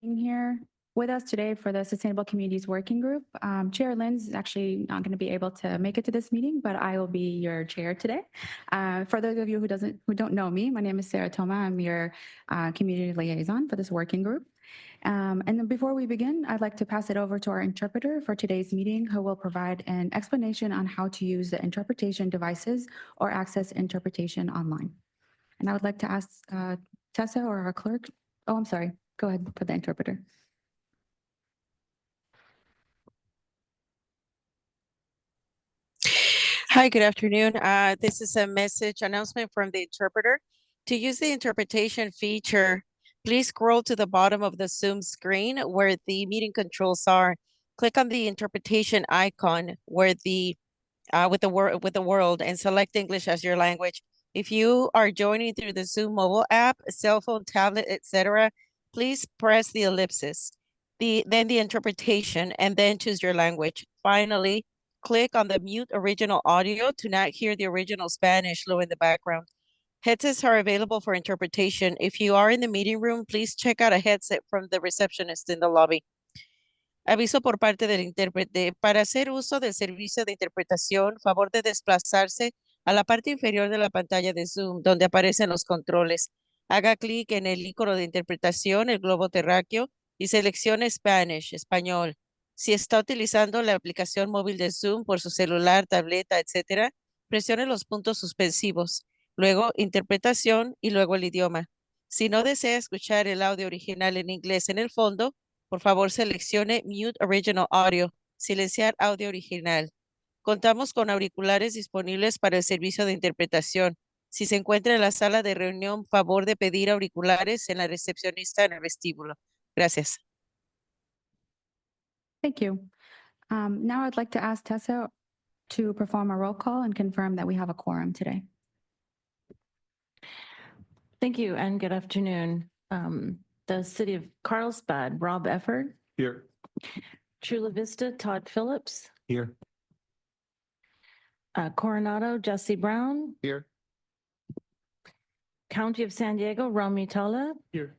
being here with us today for the Sustainable Communities Working Group. Chair Lynn's actually not going to be able to make it to this meeting, but I will be your chair today. For those of you who don't know me, my name is Sarah Toma. I'm your community liaison for this working group. And then before we begin, I'd like to pass it over to our interpreter for today's meeting, who will provide an explanation on how to use the interpretation devices or access interpretation online. And I would like to ask Tessa or our clerk. Oh, I'm sorry. Go ahead for the interpreter. Hi, good afternoon. This is a message announcement from the interpreter. To use the interpretation feature, please scroll to the bottom of the Zoom screen where the meeting controls are. Click on the interpretation icon where the with the world and select English as your language. If you are joining through the Zoom mobile app, cell phone, tablet, etc., please press the ellipsis, then the interpretation, and then choose your language. Finally, click on the mute original audio to not hear the original Spanish low in the background. Headsets are available for interpretation. If you are in the meeting room, please check out a headset from the receptionist in the lobby. Aviso por parte del intérprete. Para hacer uso del servicio de interpretación, favor de desplazarse a la parte inferior de la pantalla de Zoom, donde aparecen los controles. Haga clic en el icono de interpretación, el globo terráqueo, y seleccione Spanish, español. Si está utilizando la aplicación móvil de Zoom por su celular, tableta, etcétera, presione los puntos suspensivos, luego interpretación y luego el idioma. Si no desea escuchar el audio original en inglés en el fondo, por favor seleccione Mute Original Audio, silenciar audio original. Contamos con auriculares disponibles para el servicio de interpretación. Si se encuentra en la sala de reunión, favor de pedir auriculares en la recepcionista en el vestíbulo. Gracias. Thank you. Now I'd like to ask Tessa to perform a roll call and confirm that we have a quorum today. Thank you and good afternoon. The City of Carlsbad, Rob Efford. Here. Chula Vista, Todd Phillips. Here. Coronado, Jesse Brown. Here. County of San Diego, Rami Tala. Here.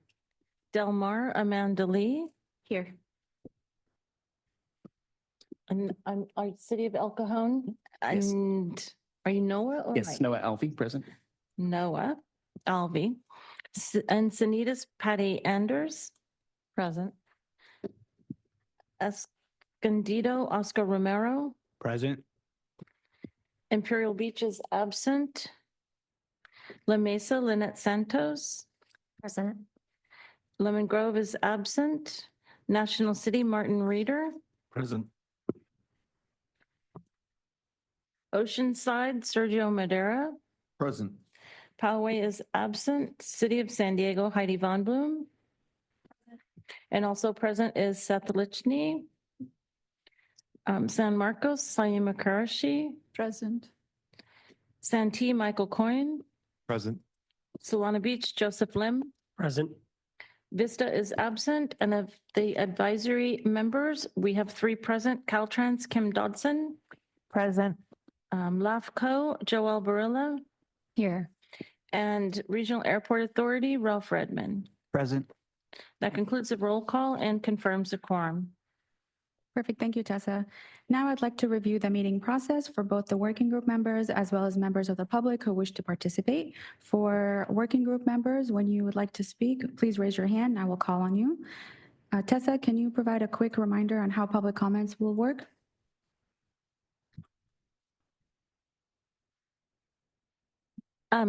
Del Mar, Amanda Lee. Here. And our City of El Cajon. Yes. And are you Noah? Or Yes, Mike? Noah Alvey, present. Noah Alvey. And Sanitas Patty Anders. Present. Escondido Oscar Romero. Present. Imperial Beach is absent. La Mesa Lynette Santos. Present. Lemon Grove is absent. National City Martin Reeder. Present. Oceanside Sergio Madera. Present. Poway is absent. City of San Diego Heidi Von Bloom. And also present is Seth Lichny. San Marcos Sayima Karashi. Present. Santee Michael Coyne. Present. Solana Beach Joseph Lim. Present. Vista is absent, and of the advisory members, we have 3 present. Caltrans Kim Dodson. Present. LAFCO Joel Barilla. Here. And Regional Airport Authority Ralph Redmond. Present. That concludes the roll call and confirms the quorum. Perfect. Thank you, Tessa. Now I'd like to review the meeting process for both the working group members as well as members of the public who wish to participate. For working group members, when you would like to speak, please raise your hand and I will call on you. Tessa, can you provide a quick reminder on how public comments will work?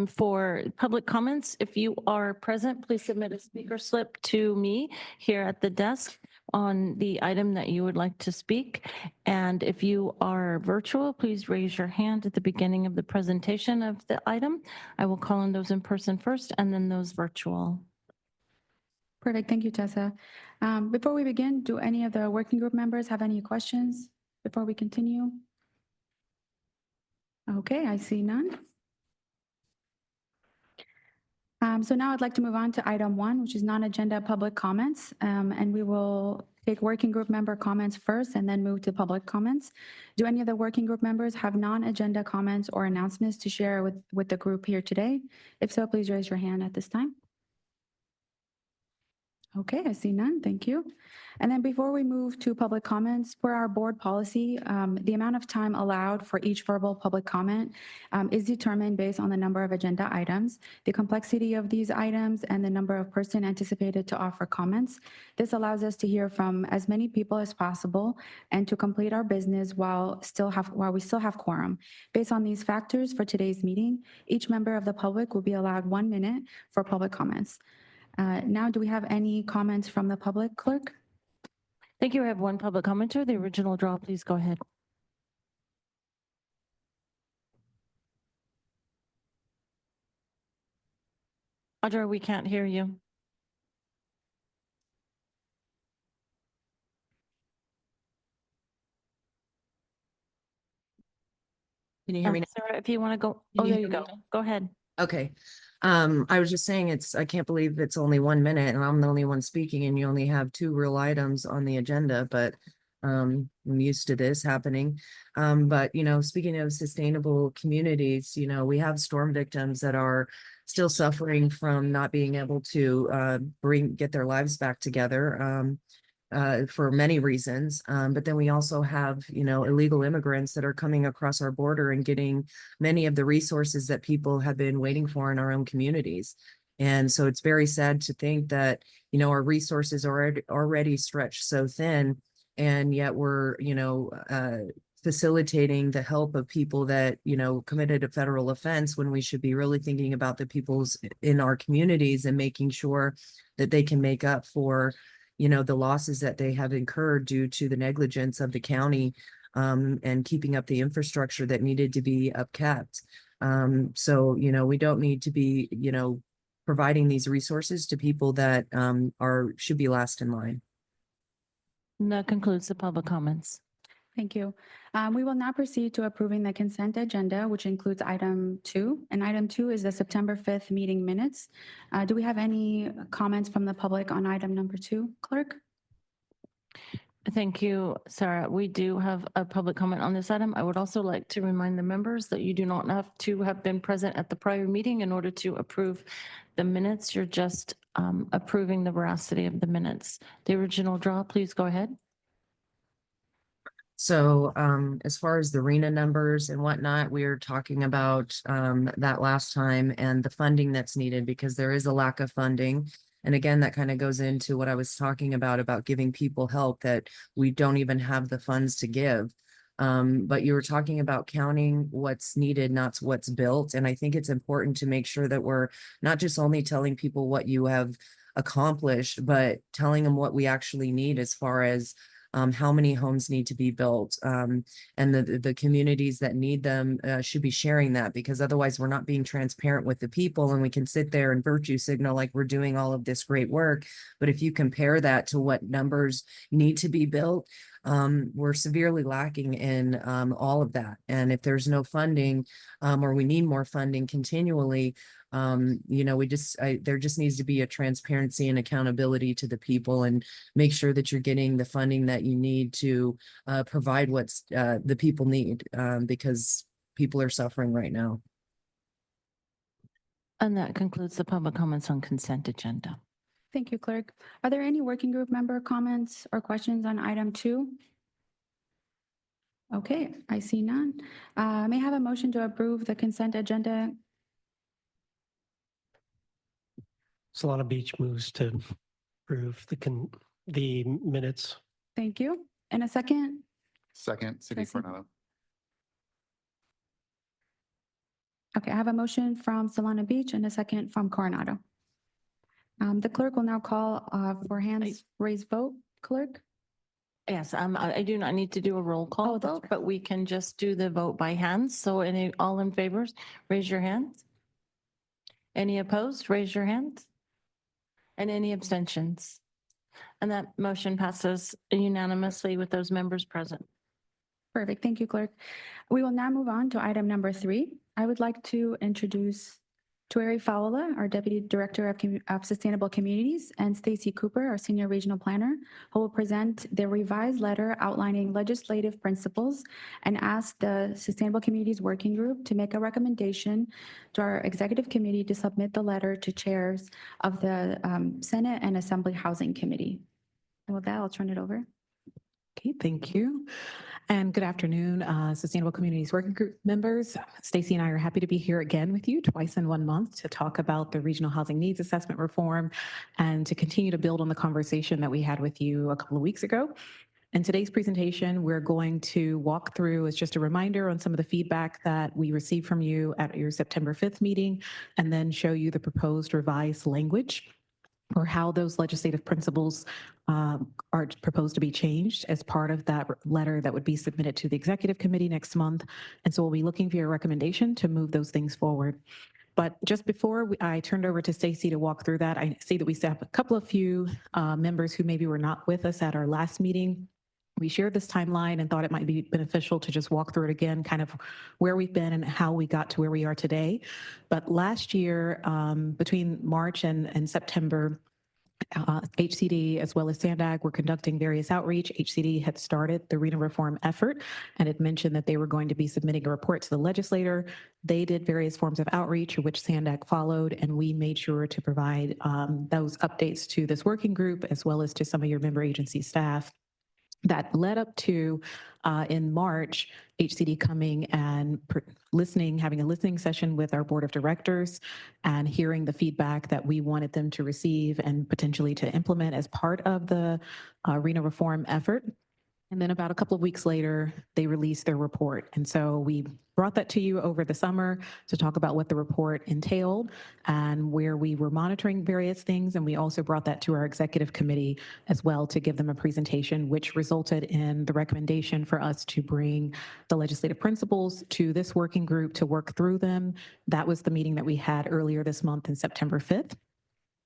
For public comments, if you are present, please submit a speaker slip to me here at the desk on the item that you would like to speak. And if you are virtual, please raise your hand at the beginning of the presentation of the item. I will call on those in person first and then those virtual. Perfect. Thank you, Tessa. Before we begin, do any of the working group members have any questions before we continue? Okay, I see none. So now I'd like to move on to item 1, which is non-agenda public comments. And we will take working group member comments first and then move to public comments. Do any of the working group members have non-agenda comments or announcements to share with the group here today? If so, please raise your hand at this time. Okay, I see none. Thank you. And then before we move to public comments, for our board policy, the amount of time allowed for each verbal public comment is determined based on the number of agenda items, the complexity of these items, and the number of person anticipated to offer comments. This allows us to hear from as many people as possible and to complete our business while we still have quorum. Based on these factors for today's meeting, each member of the public will be allowed 1 minute for public comments. Now, do we have any comments from the public, clerk? Thank you. I have one public commenter. The original draw, please go ahead. Audra, we can't hear you. Can you hear me now? Sarah, if you want to go, Can oh, you there hear you me go. now? Go ahead. Okay. I was just saying I can't believe it's only 1 minute and I'm the only one speaking and you only have 2 real items on the agenda, but I'm used to this happening. But speaking of sustainable communities, we have storm victims that are still suffering from not being able to get their lives back together. For many reasons. But then we also have, illegal immigrants that are coming across our border and getting many of the resources that people have been waiting for in our own communities. And so it's very sad to think that, our resources are already stretched so thin, and yet we're, facilitating the help of people that, committed a federal offense when we should be really thinking about the peoples in our communities and making sure that they can make up for the losses that they have incurred due to the negligence of the county and keeping up the infrastructure that needed to be upkept. So, we don't need to be, providing these resources to people that should be last in line. And that concludes the public comments. Thank you. We will now proceed to approving the consent agenda, which includes item 2. And item 2 is the September 5th meeting minutes. Do we have any comments from the public on item number 2, clerk? Thank you, Sarah. We do have a public comment on this item. I would also like to remind the members that you do not have to have been present at the prior meeting in order to approve the minutes. You're just approving the veracity of the minutes. The original draw, please go ahead. So as far as the RENA numbers and whatnot, we were talking about that last time and the funding that's needed because there is a lack of funding. And again, that kind of goes into what I was talking about giving people help that we don't even have the funds to give. But you were talking about counting what's needed, not what's built. And I think it's important to make sure that we're not just only telling people what you have accomplished, but telling them what we actually need as far as how many homes need to be built, and the communities that need them should be sharing that, because otherwise we're not being transparent with the people, and we can sit there and virtue signal like we're doing all of this great work. But if you compare that to what numbers need to be built, we're severely lacking in all of that. And if there's no funding, or we need more funding continually, there just needs to be a transparency and accountability to the people and make sure that you're getting the funding that you need to provide what's the people need, because people are suffering right now. And that concludes the public comments on consent agenda. Thank you, clerk. Are there any working group member comments or questions on item 2? Okay, I see none. May I have a motion to approve the consent agenda? Solana Beach moves to approve the minutes. Thank you. And a second? Second, City Trustee- Coronado. Okay, I have a motion from Solana Beach and a second from Coronado. The clerk will now call for hands raised vote. Clerk? Yes, I do not need to do a roll call Oh, that's vote, right. but we can just do the vote by hands. So all in favors, raise your hands. Any opposed, raise your hands. And any abstentions? And that motion passes unanimously with those members present. Perfect. Thank you, clerk. We will now move on to item number 3. I would like to introduce Tueri Fowler, our Deputy Director of Sustainable Communities, and Stacy Cooper, our Senior Regional Planner, who will present their revised letter outlining legislative principles and ask the Sustainable Communities Working Group to make a recommendation to our Executive Committee to submit the letter to chairs of the Senate and Assembly Housing Committee. And with that, I'll turn it over. Okay, thank you. And good afternoon, Sustainable Communities Working Group members. Stacy and I are happy to be here again with you twice in 1 month to talk about the Regional Housing Needs Assessment Reform and to continue to build on the conversation that we had with you a couple of weeks ago. In today's presentation, we're going to walk through, as just a reminder, on some of the feedback that we received from you at your September 5th meeting, and then show you the proposed revised language or how those legislative principles are proposed to be changed as part of that letter that would be submitted to the Executive Committee next month. And so we'll be looking for your recommendation to move those things forward. But just before I turned over to Stacy to walk through that, I see that we still have a couple of few members who maybe were not with us at our last meeting. We shared this timeline and thought it might be beneficial to just walk through it again, kind of where we've been and how we got to where we are today. But last year, between March and September, HCD as well as SANDAG were conducting various outreach. HCD had started the RENA reform effort and had mentioned that they were going to be submitting a report to the legislator. They did various forms of outreach, which SANDAG followed, and we made sure to provide those updates to this working group as well as to some of your member agency staff. That led up to, in March, HCD coming and having a listening session with our board of directors and hearing the feedback that we wanted them to receive and potentially to implement as part of the RENA reform effort. And then about a couple of weeks later, they released their report. And so we brought that to you over the summer to talk about what the report entailed and where we were monitoring various things. And we also brought that to our executive committee as well to give them a presentation, which resulted in the recommendation for us to bring the legislative principles to this working group to work through them. That was the meeting that we had earlier this month on September 5th.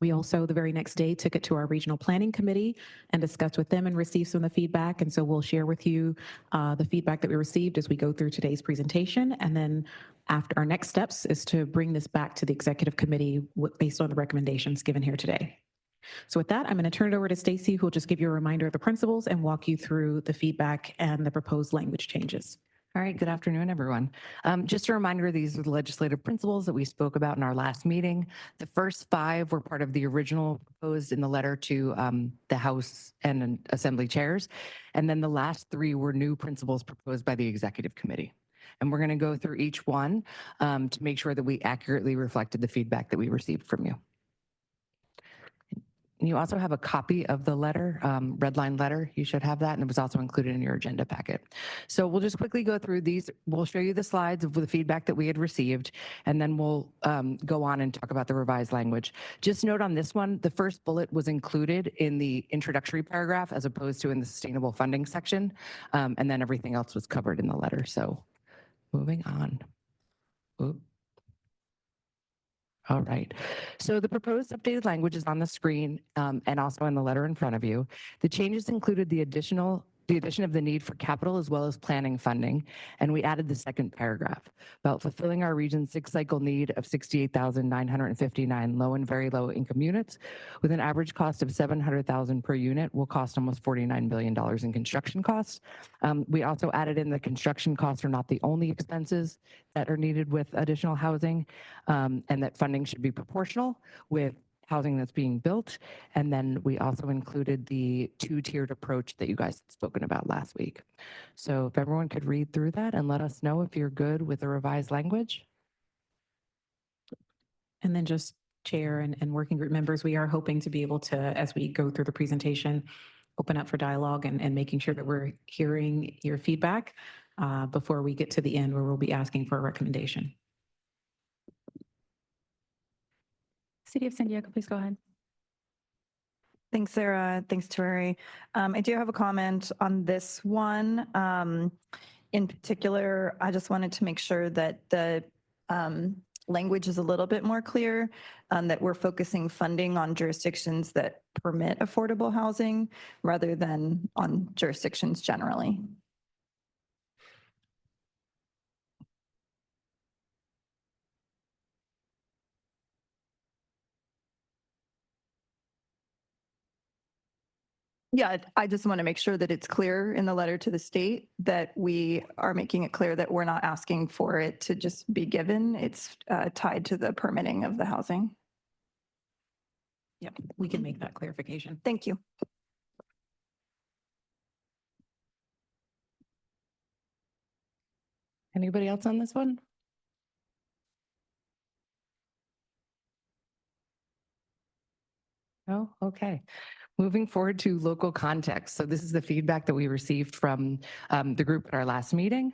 We also, the very next day, took it to our regional planning committee and discussed with them and received some of the feedback. And so we'll share with you the feedback that we received as we go through today's presentation. And then after our next steps is to bring this back to the executive committee based on the recommendations given here today. So with that, I'm going to turn it over to Stacy, who will just give you a reminder of the principles and walk you through the feedback and the proposed language changes. All right, good afternoon, everyone. Just a reminder, these are the legislative principles that we spoke about in our last meeting. The first 5 were part of the original proposed in the letter to the House and Assembly chairs. And then the last 3 were new principles proposed by the Executive Committee. And we're going to go through each one to make sure that we accurately reflected the feedback that we received from you. You also have a copy of the letter, red line letter. You should have that, and it was also included in your agenda packet. So we'll just quickly go through these. We'll show you the slides of the feedback that we had received, and then we'll go on and talk about the revised language. Just note on this one, the first bullet was included in the introductory paragraph as opposed to in the sustainable funding section, and then everything else was covered in the letter. So moving on. Oops. All right. So the proposed updated language is on the screen and also in the letter in front of you. The changes included the addition of the need for capital as well as planning funding. And we added the second paragraph about fulfilling our region's 6-cycle need of 68,959 low and very low income units with an average cost of $700,000 per unit will cost almost $49 billion in construction costs. We also added in the construction costs are not the only expenses that are needed with additional housing, and that funding should be proportional with housing that's being built. And then we also included the 2-tiered approach that you guys had spoken about last week. So if everyone could read through that and let us know if you're good with the revised language. And then just chair and working group members, we are hoping to be able to, as we go through the presentation, open up for dialogue and making sure that we're hearing your feedback before we get to the end where we'll be asking for a recommendation. City of San Diego, please go ahead. Thanks, Sarah. Thanks, Tueri. I do have a comment on this one. In particular, I just wanted to make sure that the language is a little bit more clear, that we're focusing funding on jurisdictions that permit affordable housing rather than on jurisdictions generally. Yeah, I just want to make sure that it's clear in the letter to the state that we are making it clear that we're not asking for it to just be given. It's tied to the permitting of the housing. Yep, we can make that clarification. Thank you. Anybody else on this one? No? Okay. Moving forward to local context. So this is the feedback that we received from the group at our last meeting.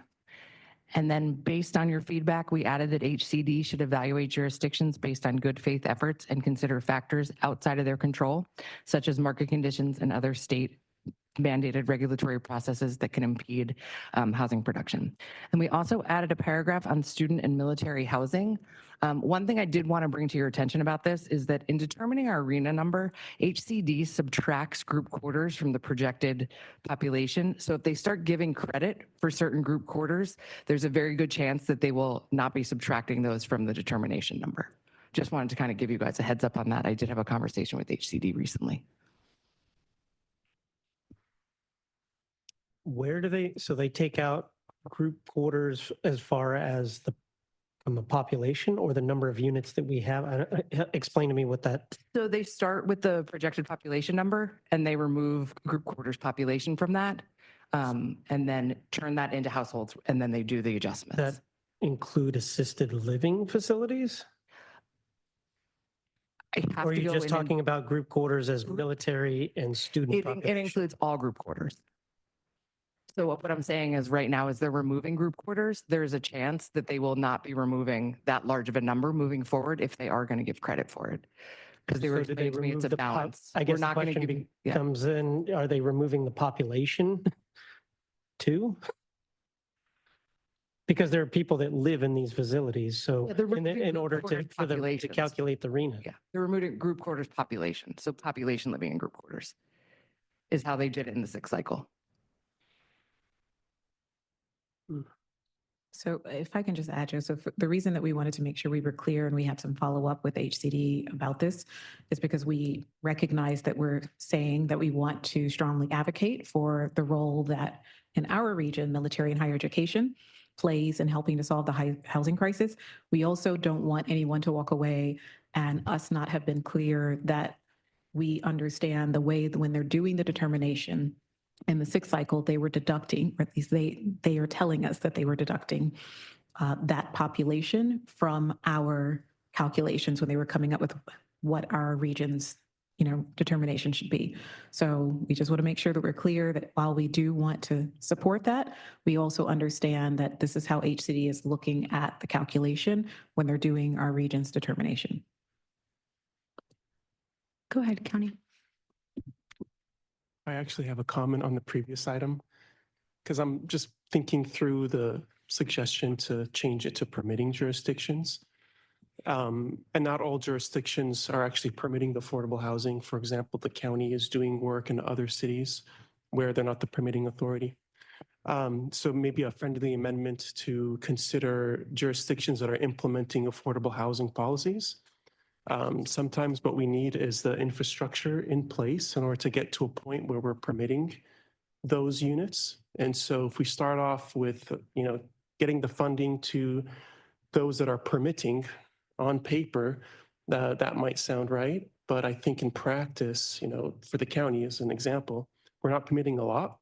And then based on your feedback, we added that HCD should evaluate jurisdictions based on good faith efforts and consider factors outside of their control, such as market conditions and other state mandated regulatory processes that can impede housing production. And we also added a paragraph on student and military housing. One thing I did want to bring to your attention about this is that in determining our RENA number, HCD subtracts group quarters from the projected population. So if they start giving credit for certain group quarters, there's a very good chance that they will not be subtracting those from the determination number. Just wanted to kind of give you guys a heads up on that. I did have a conversation with HCD recently. Where do they, so they take out group quarters as far as the population or the number of units that we have? Explain to me what that. So they start with the projected population number and they remove group quarters population from that, and then turn that into households, and then they do the adjustments. That include assisted living facilities? I have Or are to you go just in talking about group quarters as military and student It population? includes all group quarters. So what I'm saying is right now is they're removing group quarters. There's a chance that they will not be removing that large of a number moving forward if they are going to give credit for it. Because they were So do they explaining to me it's remove a the balance. I We're guess the not going to question give you, yeah. comes in, are they removing the population too? Because there are people that live in these facilities, so Yeah, they're removing in group order quarters for them to populations. calculate the RENA. Yeah, they're removing group quarters population. So population living in group quarters is how they did it in the sixth cycle. So if I can just add, Joseph, the reason that we wanted to make sure we were clear and we had some follow-up with HCD about this is because we recognize that we're saying that we want to strongly advocate for the role that in our region, military and higher education plays in helping to solve the housing crisis. We also don't want anyone to walk away and us not have been clear that we understand the way that when they're doing the determination in the sixth cycle, they were deducting, or at least they are telling us that they were deducting that population from our calculations when they were coming up with what our region's, determination should be. So we just want to make sure that we're clear that while we do want to support that, we also understand that this is how HCD is looking at the calculation when they're doing our region's determination. Go ahead, County. I actually have a comment on the previous item because I'm just thinking through the suggestion to change it to permitting jurisdictions. And not all jurisdictions are actually permitting the affordable housing. For example, the county is doing work in other cities where they're not the permitting authority. So maybe a friendly amendment to consider jurisdictions that are implementing affordable housing policies. Sometimes what we need is the infrastructure in place in order to get to a point where we're permitting those units. And so if we start off with, getting the funding to those that are permitting on paper, that might sound right. But I think in practice, for the county as an example, we're not permitting a lot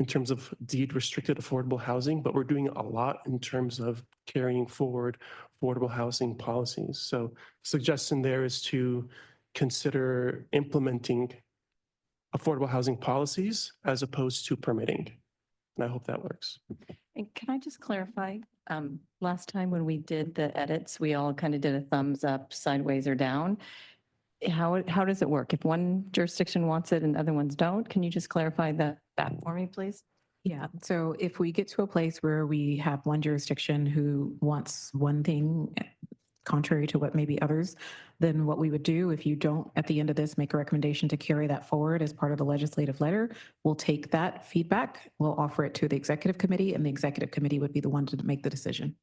in terms of deed restricted affordable housing, but we're doing a lot in terms of carrying forward affordable housing policies. So suggestion there is to consider implementing affordable housing policies as opposed to permitting. And I hope that works. And can I just clarify? Last time when we did the edits, we all kind of did a thumbs up, sideways or down. How does it work? If one jurisdiction wants it and other ones don't, can you just clarify that for me, please? Yeah, so if we get to a place where we have one jurisdiction who wants one thing contrary to what maybe others, then what we would do, if you don't at the end of this make a recommendation to carry that forward as part of the legislative letter, we'll take that feedback, we'll offer it to the executive committee, and the executive committee would be the one to make the decision.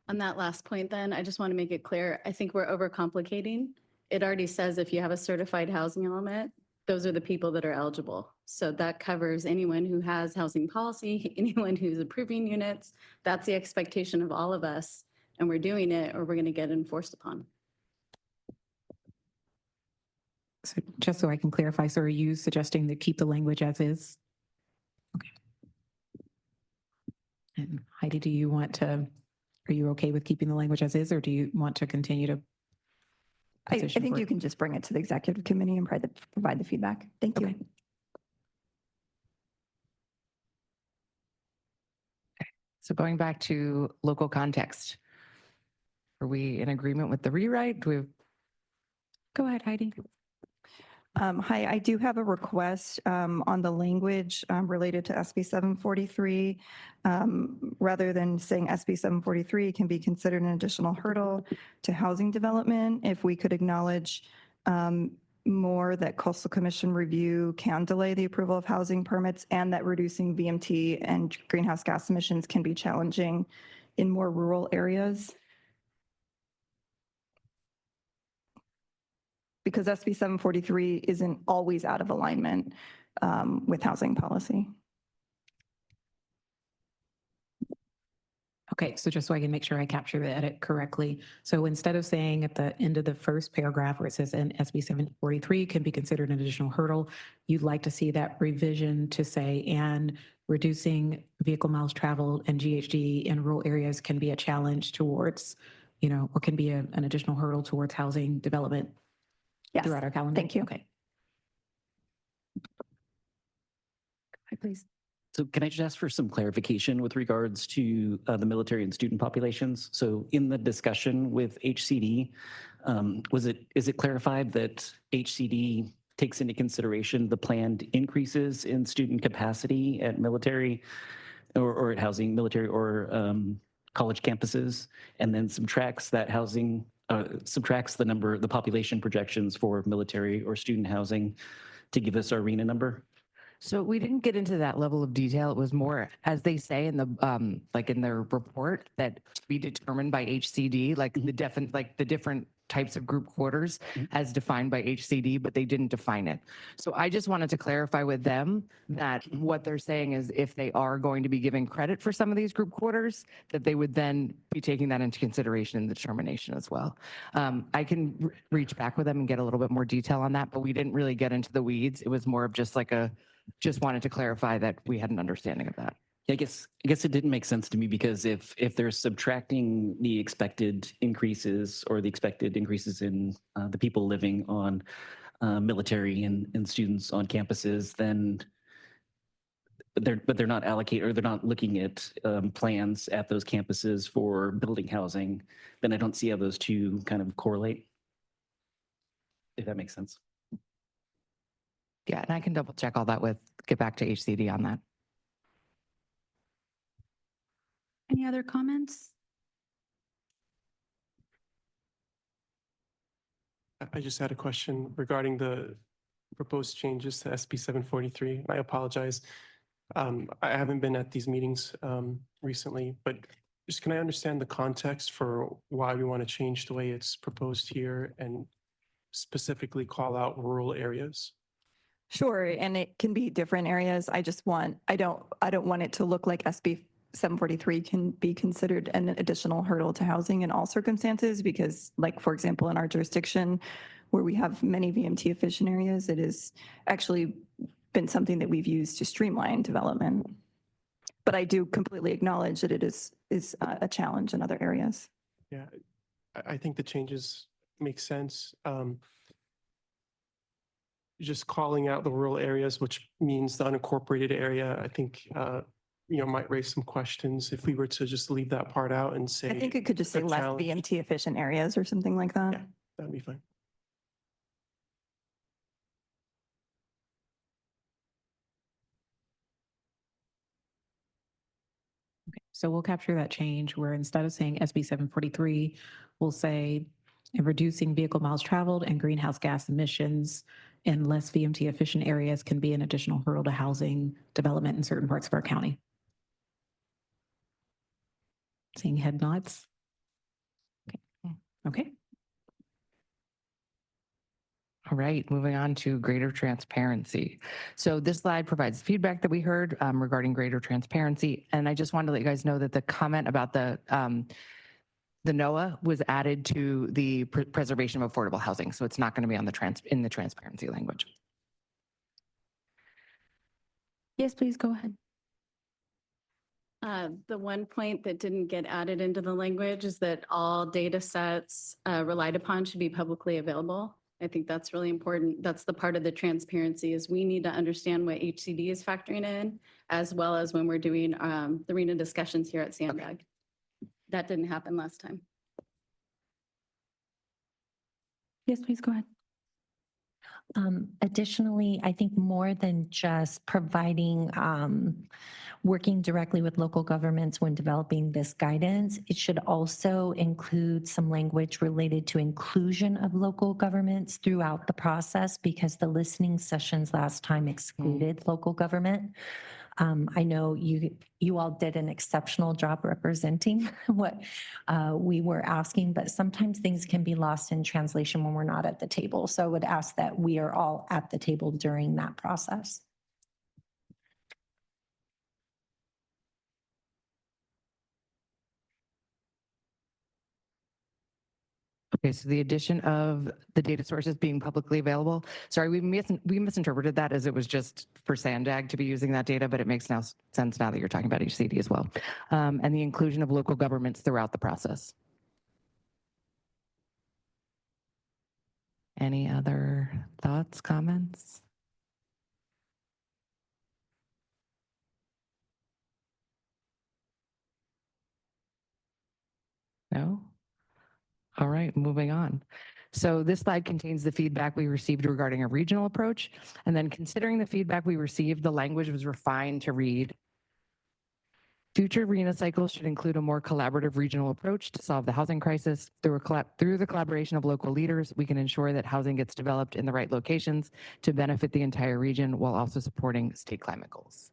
On that last point, then, I just want to make it clear, I think we're overcomplicating it already says if you have a certified housing element, those are the people that are eligible. So that covers anyone who has housing policy, anyone who's approving units. That's the expectation of all of us. And we're doing it or we're going to get enforced upon. So just so I can clarify, so are you suggesting to keep the language as is? Okay. And Heidi, do you want to, are you okay with keeping the language as is, or do you want to continue to? I think you can just bring it to the executive committee and provide the feedback. Thank you. Okay. So going back to local context, are we in agreement with the rewrite? Do we have Go ahead, Heidi. Hi, I do have a request on the language related to SB 743. Rather than saying SB 743 can be considered an additional hurdle to housing development, if we could acknowledge more that Coastal Commission review can delay the approval of housing permits and that reducing VMT and greenhouse gas emissions can be challenging in more rural areas. Because SB 743 isn't always out of alignment with housing policy. Okay, so just so I can make sure I capture the edit correctly. So instead of saying at the end of the first paragraph where it says and SB 743 can be considered an additional hurdle, you'd like to see that revision to say and reducing vehicle miles traveled and GHG in rural areas can be a challenge towards, or can be an additional hurdle towards housing development. Yes. Throughout our calendar? Thank you. Okay. Hi, please. So can I just ask for some clarification with regards to the military and student populations? So in the discussion with HCD, is it clarified that HCD takes into consideration the planned increases in student capacity at military or at housing, military or college campuses, and then subtracts that housing, subtracts the population projections for military or student housing to give us our RENA number? So we didn't get into that level of detail. It was more, as they say in the like in their report, that to be determined by HCD, like the different types of group quarters as defined by HCD, but they didn't define it. So I just wanted to clarify with them that what they're saying is if they are going to be giving credit for some of these group quarters, that they would then be taking that into consideration in the determination as well. I can reach back with them and get a little bit more detail on that, but we didn't really get into the weeds. It was more of just like just wanted to clarify that we had an understanding of that. I guess it didn't make sense to me because if they're subtracting the expected increases or the expected increases in the people living on military and students on campuses, then they're not allocated or they're not looking at plans at those campuses for building housing, then I don't see how those two kind of correlate, if that makes sense. Yeah, and I can double check all that get back to HCD on that. Any other comments? I just had a question regarding the proposed changes to SB 743. I apologize. I haven't been at these meetings recently, but just can I understand the context for why we want to change the way it's proposed here and specifically call out rural areas? Sure, and it can be different areas. I don't want it to look like SB 743 can be considered an additional hurdle to housing in all circumstances because, like, for example, in our jurisdiction where we have many VMT efficient areas, it has actually been something that we've used to streamline development. But I do completely acknowledge that it is a challenge in other areas. Yeah, I think the changes make sense. Just calling out the rural areas, which means the unincorporated area, I think might raise some questions if we were to just leave that part out and say. I think it could just say less VMT efficient areas or something like that. Yeah, that'd be fine. So we'll capture that change where instead of saying SB 743, we'll say reducing vehicle miles traveled and greenhouse gas emissions in less VMT efficient areas can be an additional hurdle to housing development in certain parts of our county. Seeing head nods. Okay. All right, moving on to greater transparency. So this slide provides feedback that we heard regarding greater transparency. And I just wanted to let you guys know that the comment about the NOAA was added to the preservation of affordable housing. So it's not going to be on the in the transparency language. Yes, please go ahead. The one point that didn't get added into the language is that all data sets relied upon should be publicly available. I think that's really important. That's the part of the transparency is we need to understand what HCD is factoring in, as well as when we're doing the RENA discussions here at SANDAG. That didn't happen last time. Yes, please go ahead. Additionally, I think more than just providing, working directly with local governments when developing this guidance, it should also include some language related to inclusion of local governments throughout the process because the listening sessions last time excluded local government. I know you all did an exceptional job representing what we were asking, but sometimes things can be lost in translation when we're not at the table. So I would ask that we are all at the table during that process. Okay, so the addition of the data sources being publicly available. Sorry, we misinterpreted that as it was just for SANDAG to be using that data, but it makes sense now that you're talking about HCD as well. And the inclusion of local governments throughout the process. Any other thoughts, comments? No? All right, moving on. So this slide contains the feedback we received regarding a regional approach. And then considering the feedback we received, the language was refined to read, future RENA cycles should include a more collaborative regional approach to solve the housing crisis. Through the collaboration of local leaders, we can ensure that housing gets developed in the right locations to benefit the entire region while also supporting state climate goals.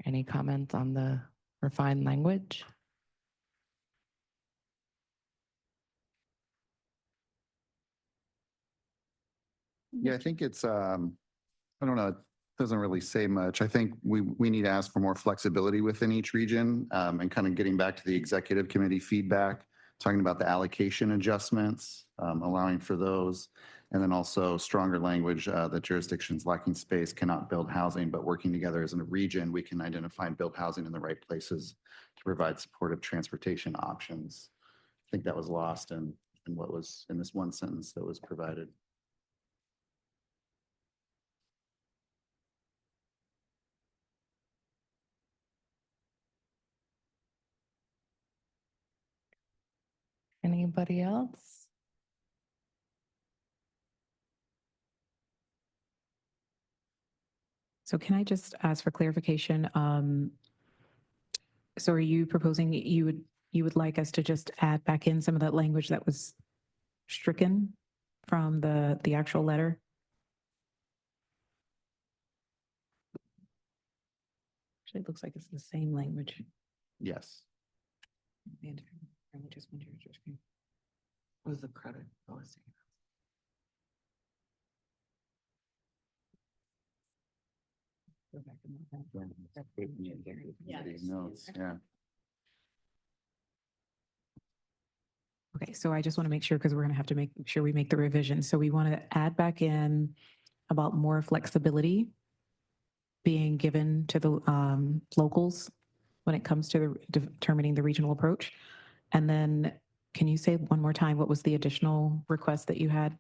Any comments on the refined language? Yeah, I think it's, I don't know, it doesn't really say much. I think we need to ask for more flexibility within each region and kind of getting back to the executive committee feedback, talking about the allocation adjustments, allowing for those, and then also stronger language that jurisdictions lacking space cannot build housing, but working together as a region, we can identify and build housing in the right places to provide supportive transportation options. I think that was lost in what was in this one sentence that was provided. Anybody else? So can I just ask for clarification? So are you proposing that you would like us to just add back in some of that language that was stricken from the actual letter? Actually, it looks like it's the same language. Yes. Was the credit policy? Notes, yeah. Okay, so I just want to make sure, because we're going to have to make sure we make the revision. So we want to add back in about more flexibility being given to the locals when it comes to determining the regional approach. And then can you say one more time, what was the additional request that you had?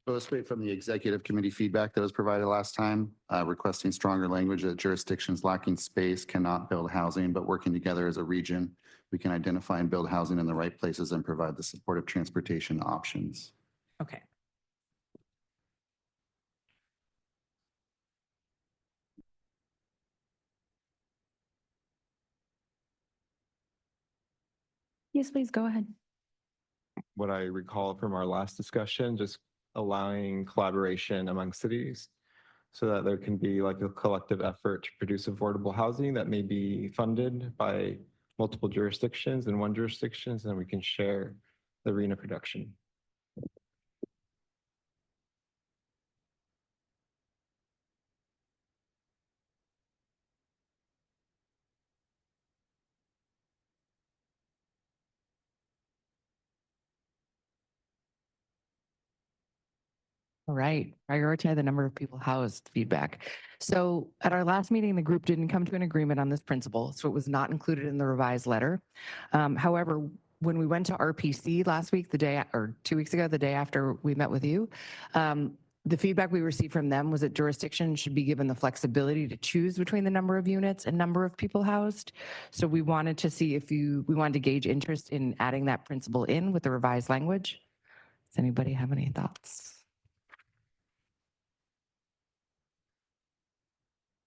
So straight from the executive committee feedback that was provided last time, requesting stronger language that jurisdictions lacking space cannot build housing, but working together as a region, we can identify and build housing in the right places and provide the supportive transportation options. Okay. Yes, please go ahead. What I recall from our last discussion, just allowing collaboration among cities so that there can be like a collective effort to produce affordable housing that may be funded by multiple jurisdictions in one jurisdiction, and we can share the RENA production. All right, prioritize the number of people housed feedback. So at our last meeting, the group didn't come to an agreement on this principle, so it was not included in the revised letter. However, when we went to RPC last week, or 2 weeks ago, the day after we met with you, the feedback we received from them was that jurisdictions should be given the flexibility to choose between the number of units and number of people housed. So we wanted to see we wanted to gauge interest in adding that principle in with the revised language. Does anybody have any thoughts?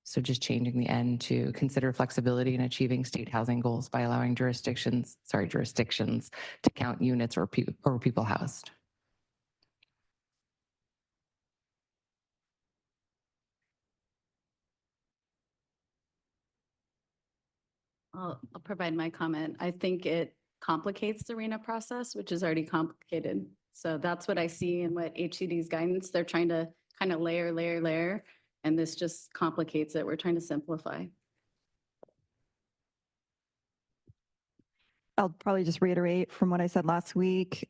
So just changing the end to consider flexibility in achieving state housing goals by allowing jurisdictions to count units or people housed. I'll provide my comment. I think it complicates the RENA process, which is already complicated. So that's what I see in what HCD's guidance. They're trying to kind of layer, and this just complicates it. We're trying to simplify. I'll probably just reiterate from what I said last week.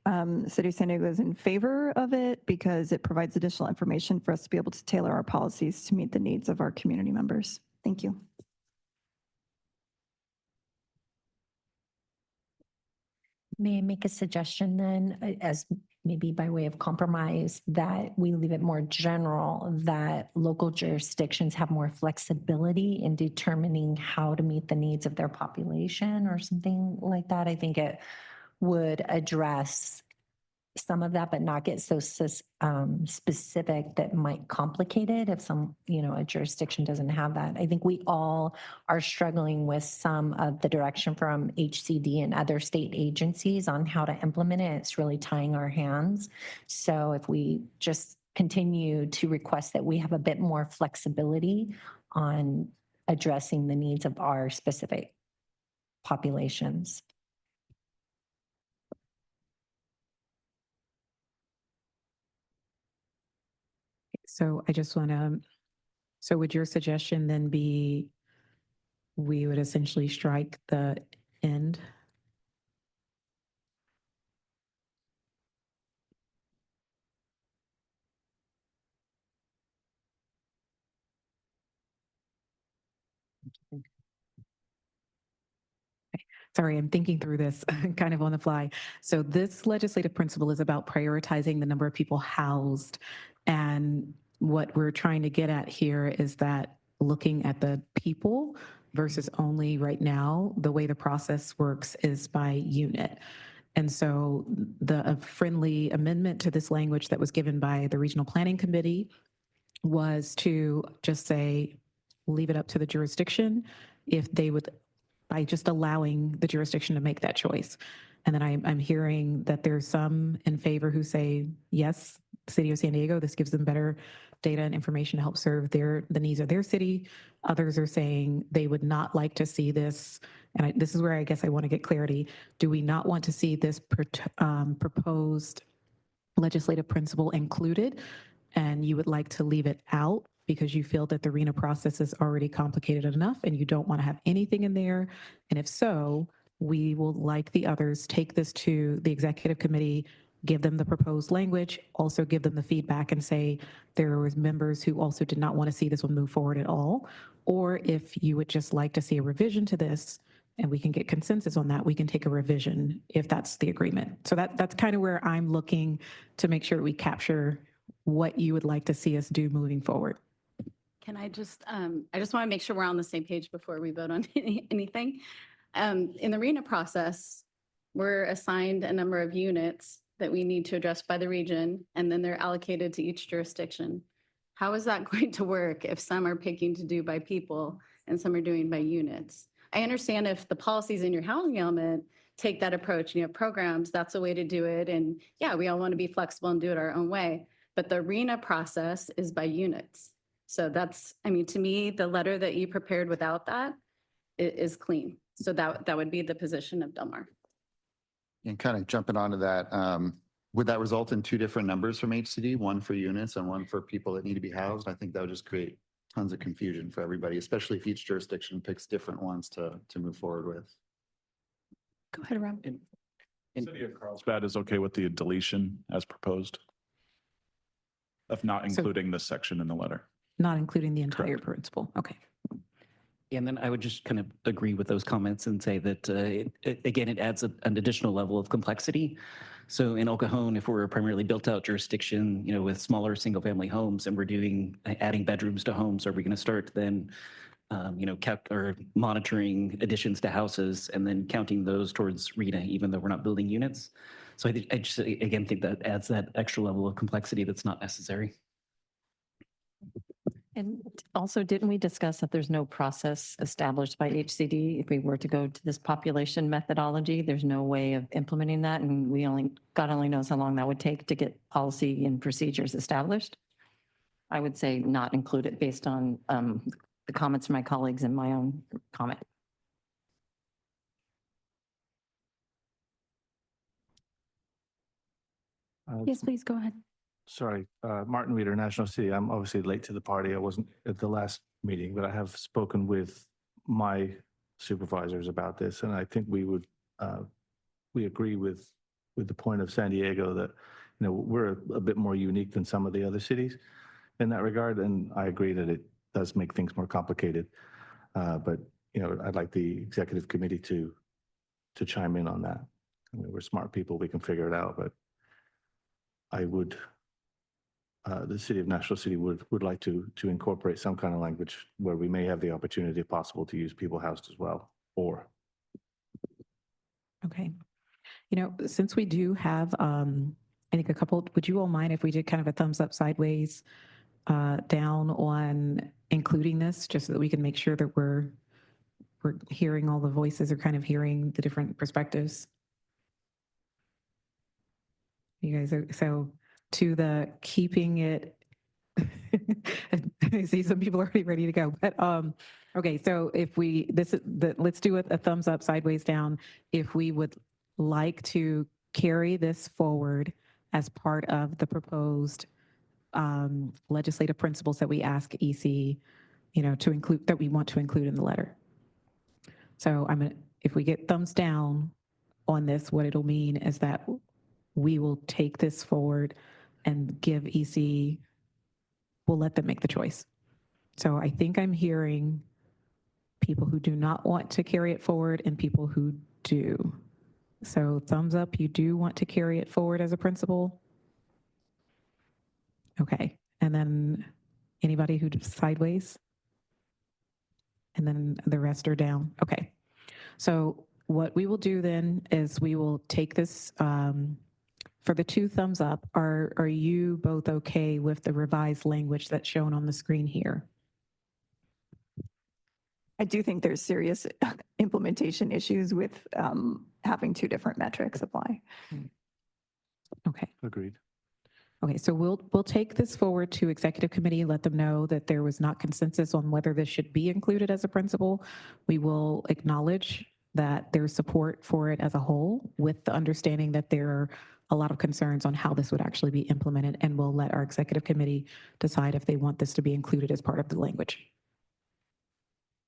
City of San Diego is in favor of it because it provides additional information for us to be able to tailor our policies to meet the needs of our community members. Thank you. May I make a suggestion then, as maybe by way of compromise, that we leave it more general, that local jurisdictions have more flexibility in determining how to meet the needs of their population or something like that? I think it would address some of that, but not get so specific that might complicate it if a jurisdiction doesn't have that. I think we all are struggling with some of the direction from HCD and other state agencies on how to implement it. It's really tying our hands. So if we just continue to request that we have a bit more flexibility on addressing the needs of our specific populations. So I just want to, so would your suggestion then be we would essentially strike the end? Sorry, I'm thinking through this kind of on the fly. So this legislative principle is about prioritizing the number of people housed. And what we're trying to get at here is that looking at the people versus only right now, the way the process works is by unit. And so the friendly amendment to this language that was given by the Regional Planning Committee was to just say, leave it up to the jurisdiction if they would, by just allowing the jurisdiction to make that choice. And then I'm hearing that there's some in favor who say, yes, City of San Diego, this gives them better data and information to help serve the needs of their city. Others are saying they would not like to see this. And this is where I guess I want to get clarity. Do we not want to see this proposed legislative principle included? And you would like to leave it out because you feel that the RENA process is already complicated enough and you don't want to have anything in there? And if so, we will, like the others, take this to the executive committee, give them the proposed language, also give them the feedback and say there was members who also did not want to see this one move forward at all. Or if you would just like to see a revision to this and we can get consensus on that, we can take a revision if that's the agreement. So that's kind of where I'm looking to make sure we capture what you would like to see us do moving forward. Can I just want to make sure we're on the same page before we vote on anything. In the RENA process, we're assigned a number of units that we need to address by the region, and then they're allocated to each jurisdiction. How is that going to work if some are picking to do by people and some are doing by units? I understand if the policies in your housing element take that approach and you have programs, that's a way to do it. And yeah, we all want to be flexible and do it our own way. But the RENA process is by units. So that's, I mean, to me, the letter that you prepared without that is clean. So that would be the position of Del Mar. And kind of jumping onto that, would that result in two different numbers from HCD, one for units and one for people that need to be housed? I think that would just create tons of confusion for everybody, especially if each jurisdiction picks different ones to move forward with. Go ahead, Rob. City of Carlsbad is okay with the deletion as proposed. Of not including this section in the letter. Not including the entire principle. Okay. And then I would just kind of agree with those comments and say that, again, it adds an additional level of complexity. So in El Cajon, if we're a primarily built-out jurisdiction, with smaller single-family homes, and we're adding bedrooms to homes, are we going to start then, or monitoring additions to houses and then counting those towards RENA, even though we're not building units? So I just, again, think that adds that extra level of complexity that's not necessary. And also, didn't we discuss that there's no process established by HCD? If we were to go to this population methodology, there's no way of implementing that. And God only knows how long that would take to get policy and procedures established. I would say not include it based on the comments from my colleagues and my own comment. Yes, please go ahead. Sorry, Martin Reeder, National City. I'm obviously late to the party. I wasn't at the last meeting, but I have spoken with my supervisors about this, and I think we agree with the point of San Diego that we're a bit more unique than some of the other cities in that regard, and I agree that it does make things more complicated. But I'd like the executive committee to chime in on that. I mean, we're smart people; we can figure it out, but I would. The city of National City would like to incorporate some kind of language where we may have the opportunity, if possible, to use people housed as well, or. Okay. Since we do have, I think a couple, would you all mind if we did kind of a thumbs up sideways down on including this, just so that we can make sure that we're hearing all the voices or kind of hearing the different perspectives? You guys are, so to the keeping it, I see some people already ready to go, but okay, so if we, let's do a thumbs up sideways down if we would like to carry this forward as part of the proposed legislative principles that we ask EC, to include, that we want to include in the letter. So if we get thumbs down on this, what it'll mean is that we will take this forward and give EC, we'll let them make the choice. So I think I'm hearing people who do not want to carry it forward and people who do. So thumbs up, you do want to carry it forward as a principle? Okay, and then anybody who sideways? And then the rest are down. Okay, so what we will do then is we will take this, for the 2 thumbs up, are you both okay with the revised language that's shown on the screen here? I do think there's serious implementation issues with having 2 different metrics apply. Okay. Agreed. Okay, so we'll take this forward to executive committee, let them know that there was not consensus on whether this should be included as a principle. We will acknowledge that there's support for it as a whole, with the understanding that there are a lot of concerns on how this would actually be implemented, and we'll let our executive committee decide if they want this to be included as part of the language.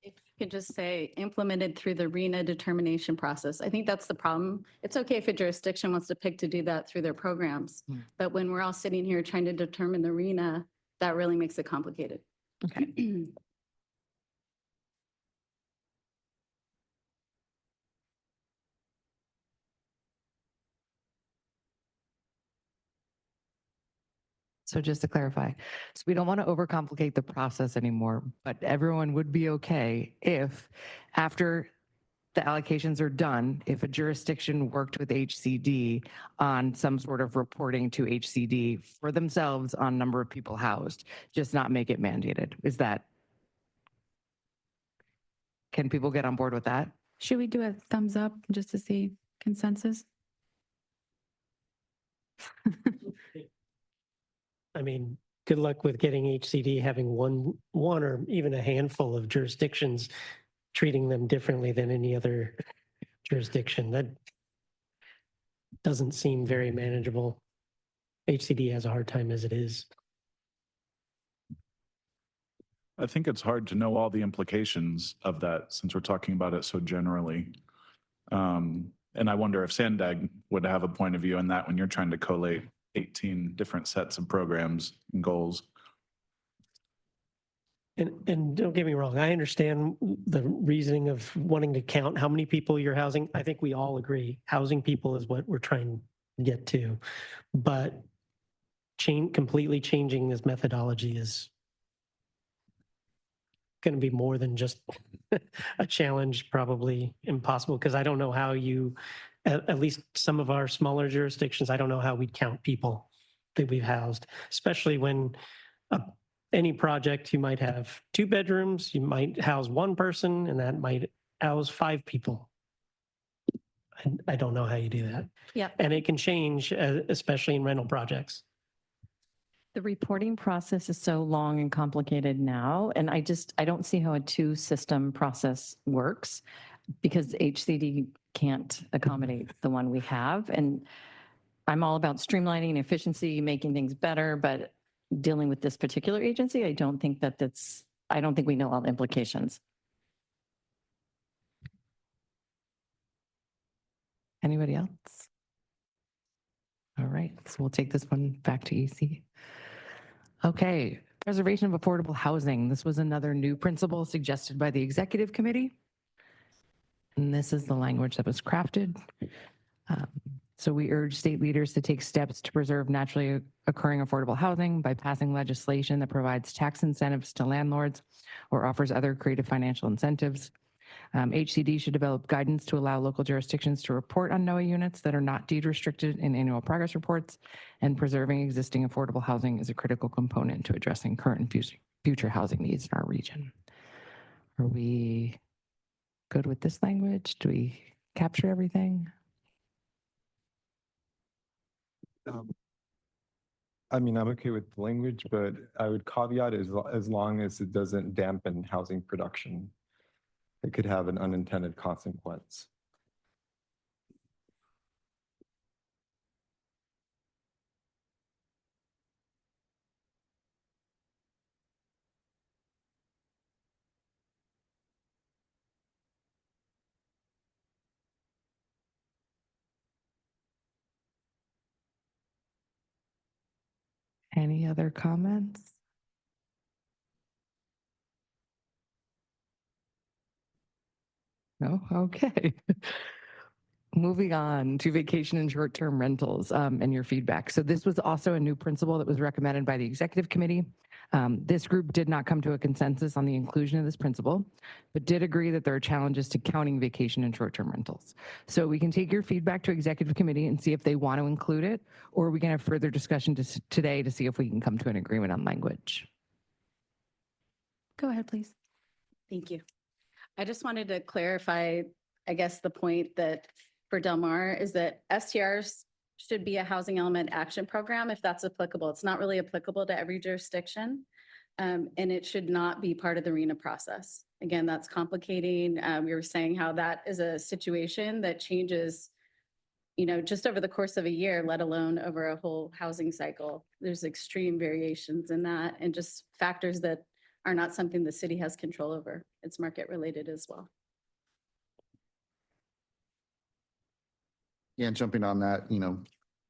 If you could just say implemented through the RENA determination process. I think that's the problem. It's okay if a jurisdiction wants to pick to do that through their programs, but when we're all sitting here trying to determine the RENA, that really makes it complicated. Okay. So just to clarify, so we don't want to overcomplicate the process anymore, but everyone would be okay if after the allocations are done, if a jurisdiction worked with HCD on some sort of reporting to HCD for themselves on number of people housed, just not make it mandated. Is that, can people get on board with that? Should we do a thumbs up just to see consensus? I mean, good luck with getting HCD having one or even a handful of jurisdictions treating them differently than any other jurisdiction. That doesn't seem very manageable. HCD has a hard time as it is. I think it's hard to know all the implications of that since we're talking about it so generally. And I wonder if SANDAG would have a point of view on that when you're trying to collate 18 different sets of programs and goals. And don't get me wrong, I understand the reasoning of wanting to count how many people you're housing. I think we all agree, housing people is what we're trying to get to. But completely changing this methodology is going to be more than just a challenge, probably impossible, because I don't know how you, at least some of our smaller jurisdictions, I don't know how we'd count people that we've housed, especially when any project, you might have 2 bedrooms, you might house 1 person, and that might house 5 people. And I don't know how you do that. Yeah. And it can change, especially in rental projects. The reporting process is so long and complicated now, and I don't see how a 2-system process works because HCD can't accommodate the one we have. And I'm all about streamlining efficiency, making things better, but dealing with this particular agency, I don't think we know all the implications. Anybody else? All right, so we'll take this one back to EC. Okay, preservation of affordable housing. This was another new principle suggested by the executive committee. And this is the language that was crafted. So we urge state leaders to take steps to preserve naturally occurring affordable housing by passing legislation that provides tax incentives to landlords or offers other creative financial incentives. HCD should develop guidance to allow local jurisdictions to report on NOAA units that are not deed restricted in annual progress reports, and preserving existing affordable housing is a critical component to addressing current and future housing needs in our region. Are we good with this language? Do we capture everything? I mean, I'm okay with the language, but I would caveat as long as it doesn't dampen housing production. It could have an unintended consequence. Any other comments? No? Okay. Moving on to vacation and short-term rentals and your feedback. So this was also a new principle that was recommended by the executive committee. This group did not come to a consensus on the inclusion of this principle, but did agree that there are challenges to counting vacation and short-term rentals. So we can take your feedback to executive committee and see if they want to include it, or we can have further discussion today to see if we can come to an agreement on language. Go ahead, please. Thank you. I just wanted to clarify, I guess, the point that for Del Mar is that STRs should be a housing element action program if that's applicable. It's not really applicable to every jurisdiction, and it should not be part of the RENA process. Again, that's complicating. We were saying how that is a situation that changes, just over the course of a year, let alone over a whole housing cycle. There's extreme variations in that and just factors that are not something the city has control over. It's market related as well. Yeah, and jumping on that,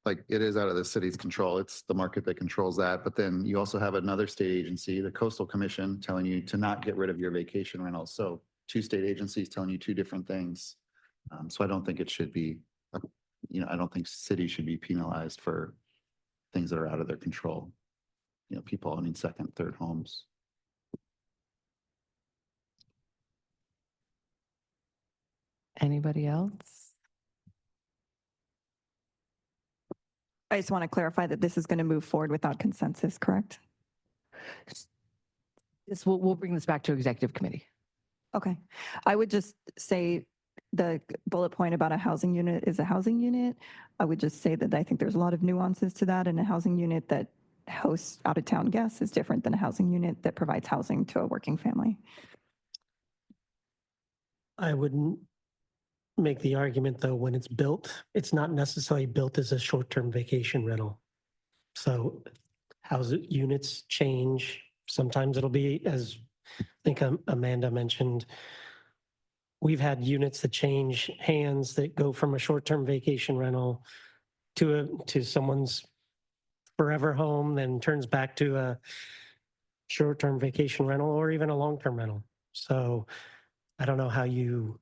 like it is out of the city's control. It's the market that controls that. But then you also have another state agency, the Coastal Commission, telling you to not get rid of your vacation rentals. So 2 state agencies telling you 2 different things. So I don't think it should be, I don't think cities should be penalized for things that are out of their control. People owning 2nd, 3rd homes. Anybody else? I just want to clarify that this is going to move forward without consensus, correct? We'll bring this back to executive committee. Okay. I would just say the bullet point about a housing unit is a housing unit. I would just say that I think there's a lot of nuances to that, and a housing unit that hosts out-of-town guests is different than a housing unit that provides housing to a working family. I wouldn't make the argument, though, when it's built, it's not necessarily built as a short-term vacation rental. So units change. Sometimes it'll be, as I think Amanda mentioned, we've had units that change hands that go from a short-term vacation rental to someone's forever home, then turns back to a short-term vacation rental or even a long-term rental. So I don't know how you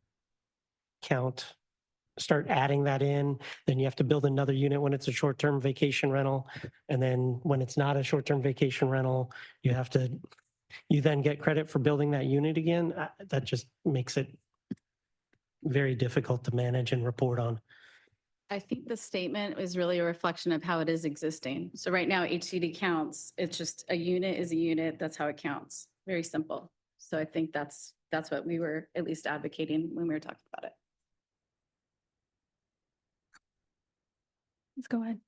start adding that in. Then you have to build another unit when it's a short-term vacation rental. And then when it's not a short-term vacation rental, you then get credit for building that unit again. That just makes it very difficult to manage and report on. I think the statement is really a reflection of how it is existing. So right now, HCD counts. It's just a unit is a unit. That's how it counts. Very simple. So I think that's what we were at least advocating when we were talking about it. Let's go ahead.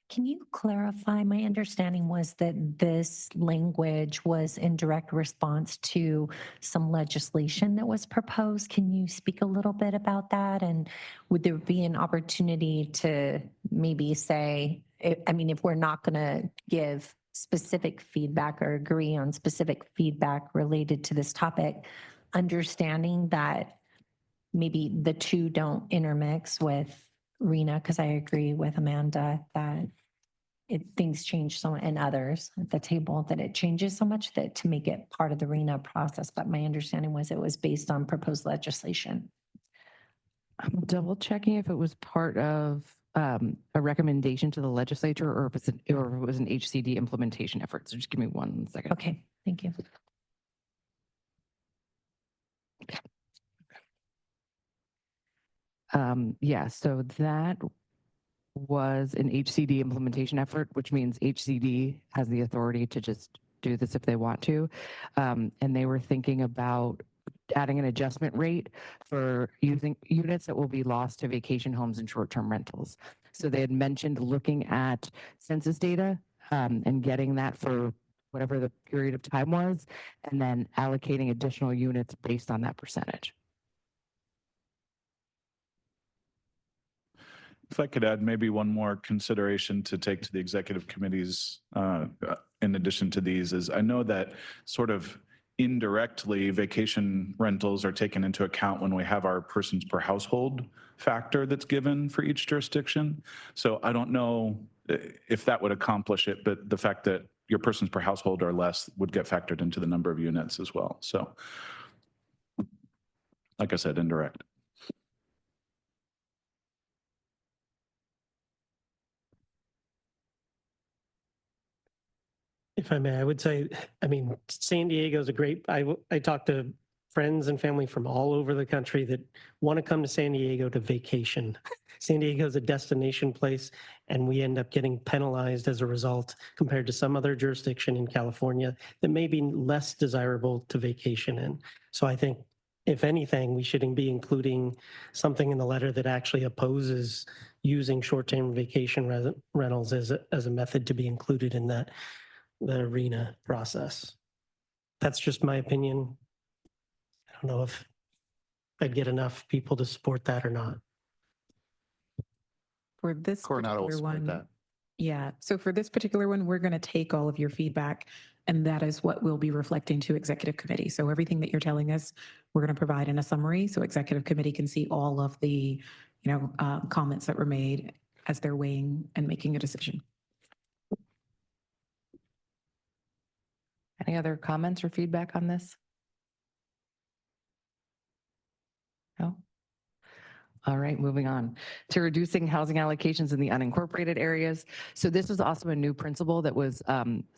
Can you clarify? My understanding was that this language was in direct response to some legislation that was proposed. Can you speak a little bit about that? And would there be an opportunity to maybe say, if we're not going to give specific feedback or agree on specific feedback related to this topic, understanding that maybe the two don't intermix with RENA, because I agree with Amanda that things change so, and others at the table, that it changes so much that to make it part of the RENA process. But my understanding was it was based on proposed legislation. I'm double checking if it was part of a recommendation to the legislature or if it was an HCD implementation effort. So just give me 1 second. Okay, thank you. Yeah, so that was an HCD implementation effort, which means HCD has the authority to just do this if they want to. And they were thinking about adding an adjustment rate for using units that will be lost to vacation homes and short-term rentals. So they had mentioned looking at census data and getting that for whatever the period of time was, and then allocating additional units based on that percentage. If I could add maybe one more consideration to take to the executive committees, in addition to these, is I know that sort of indirectly vacation rentals are taken into account when we have our persons per household factor that's given for each jurisdiction. So I don't know if that would accomplish it, but the fact that your persons per household are less would get factored into the number of units as well. So like I said, indirect. If I may, I would say, San Diego is a great, I talk to friends and family from all over the country that want to come to San Diego to vacation. San Diego is a destination place, and we end up getting penalized as a result compared to some other jurisdiction in California that may be less desirable to vacation in. So I think, if anything, we should be including something in the letter that actually opposes using short-term vacation rentals as a method to be included in the RENA process. That's just my opinion. I don't know if I'd get enough people to support that or not. For this Coronado will particular support one, that. yeah. So for this particular one, we're going to take all of your feedback, and that is what we'll be reflecting to executive committee. So everything that you're telling us, we're going to provide in a summary, so executive committee can see all of the, comments that were made as they're weighing and making a decision. Any other comments or feedback on this? No? All right, moving on to reducing housing allocations in the unincorporated areas. So this was also a new principle that was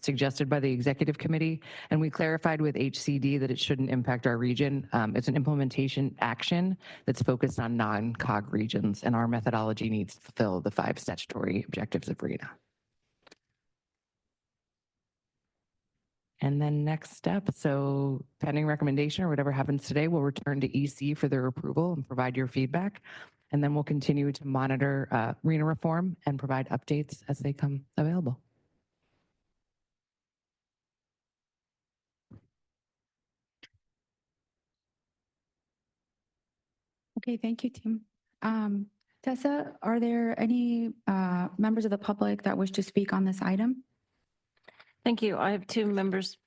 suggested by the executive committee, and we clarified with HCD that it shouldn't impact our region. It's an implementation action that's focused on non-COG regions, and our methodology needs to fulfill the 5 statutory objectives of RENA. And then next step, so pending recommendation or whatever happens today, we'll return to EC for their approval and provide your feedback. And then we'll continue to monitor RENA reform and provide updates as they come available. Okay, thank you, team. Tessa, are there any members of the public that wish to speak on this item? Thank you. I have 2 members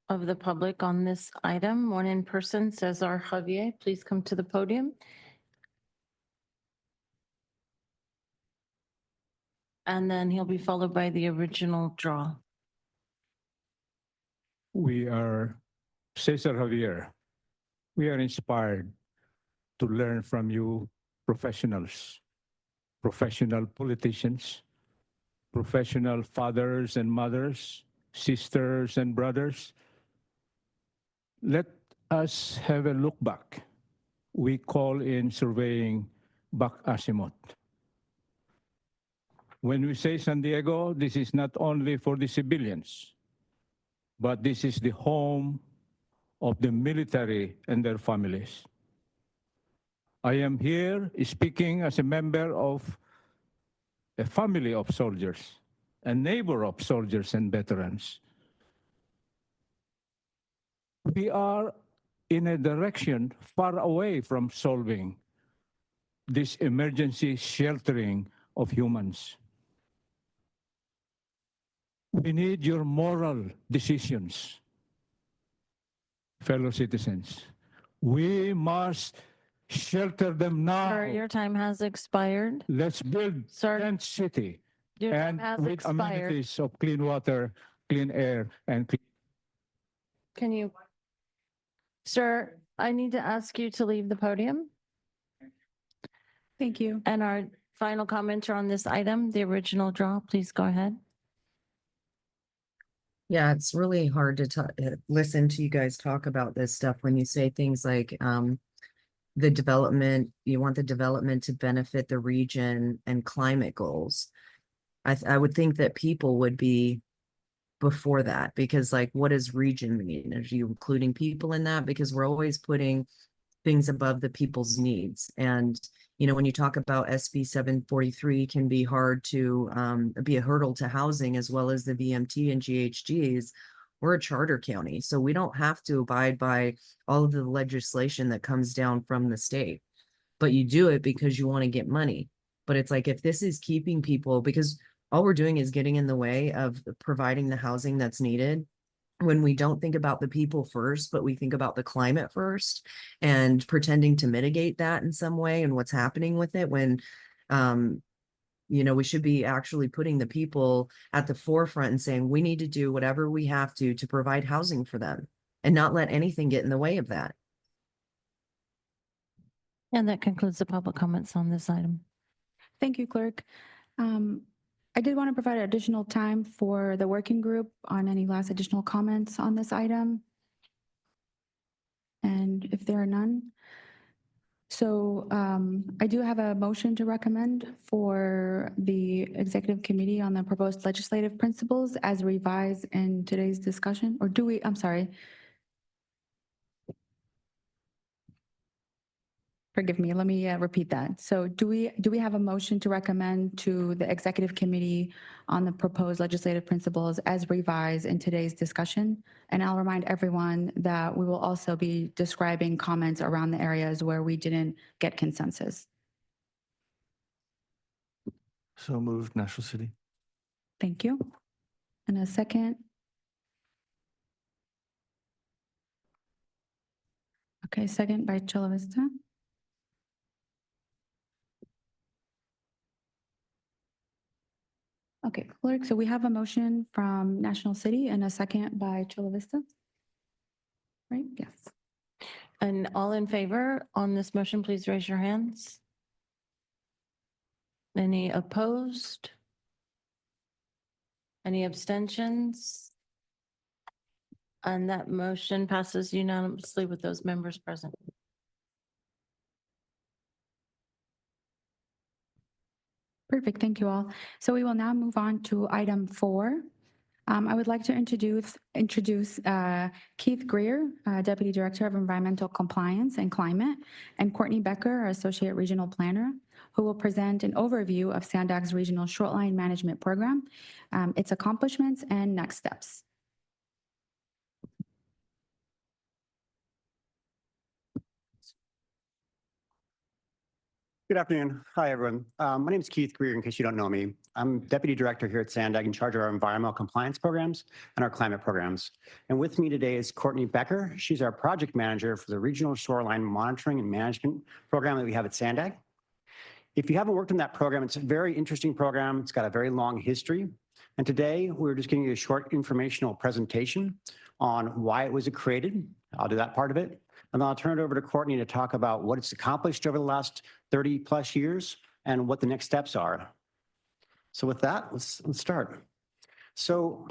of the public on this item. One in person, Cesar Javier, please come to the podium. And then he'll be followed by the original draw. We are, Cesar Javier, we are inspired to learn from you professionals, professional politicians, professional fathers and mothers, sisters and brothers. Let us have a look back. We call in surveying back azimuth. When we say San Diego, this is not only for the civilians, but this is the home of the military and their families. I am here speaking as a member of a family of soldiers, a neighbor of soldiers and veterans. We are in a direction far away from solving this emergency sheltering of humans. We need your moral decisions, fellow citizens. We must shelter them now. Sir, your time has expired. Let's build tent city Your time and has with expired. amenities of clean water, clean air, and clean. Can you? Sir, I need to ask you to leave the podium. Thank you. And our final commenter on this item, the original draw, please go ahead. Yeah, it's really hard to listen to you guys talk about this stuff when you say things like the development, you want the development to benefit the region and climate goals. I would think that people would be before that, because like, what does region mean? Are you including people in that? Because we're always putting things above the people's needs. And, you know, when you talk about SB 743 can be hard to be a hurdle to housing, as well as the VMT and GHGs. We're a charter county, so we don't have to abide by all of the legislation that comes down from the state, but you do it because you want to get money. But it's like, if this is keeping people, because all we're doing is getting in the way of providing the housing that's needed, when we don't think about the people first, but we think about the climate first and pretending to mitigate that in some way and what's happening with it, when you know, we should be actually putting the people at the forefront and saying, we need to do whatever we have to provide housing for them and not let anything get in the way of that. And that concludes the public comments on this item. Thank you, Clerk. I did want to provide additional time for the working group on any last additional comments on this item. And if there are none, so I do have a motion to recommend for the executive committee on the proposed legislative principles as revised in today's discussion, or do we, I'm sorry. Forgive me, let me repeat that. So do we have a motion to recommend to the executive committee on the proposed legislative principles as revised in today's discussion? And I'll remind everyone that we will also be describing comments around the areas where we didn't get consensus. So moved, National City. Thank you. And a second. Okay, second by Chula Vista. Okay, Clerk, so we have a motion from National City and a second by Chula Vista. Right, yes. And all in favor on this motion, please raise your hands. Any opposed? Any abstentions? And that motion passes unanimously with those members present. Perfect, thank you all. So we will now move on to item 4. I would like to introduce Keith Greer, Deputy Director of Environmental Compliance and Climate, and Courtney Becker, our Associate Regional Planner, who will present an overview of SANDAG's Regional Shoreline Management Program, its accomplishments and next steps. Good afternoon. Hi, everyone. My name is Keith Greer, in case you don't know me. I'm Deputy Director here at SANDAG in charge of our environmental compliance programs and our climate programs. And with me today is Courtney Becker. She's our project manager for the Regional Shoreline Monitoring and Management Program that we have at SANDAG. If you haven't worked on that program, it's a very interesting program. It's got a very long history. And today we're just giving you a short informational presentation on why it was created. I'll do that part of it. And then I'll turn it over to Courtney to talk about what it's accomplished over the last 30 plus years and what the next steps are. So with that, let's start. So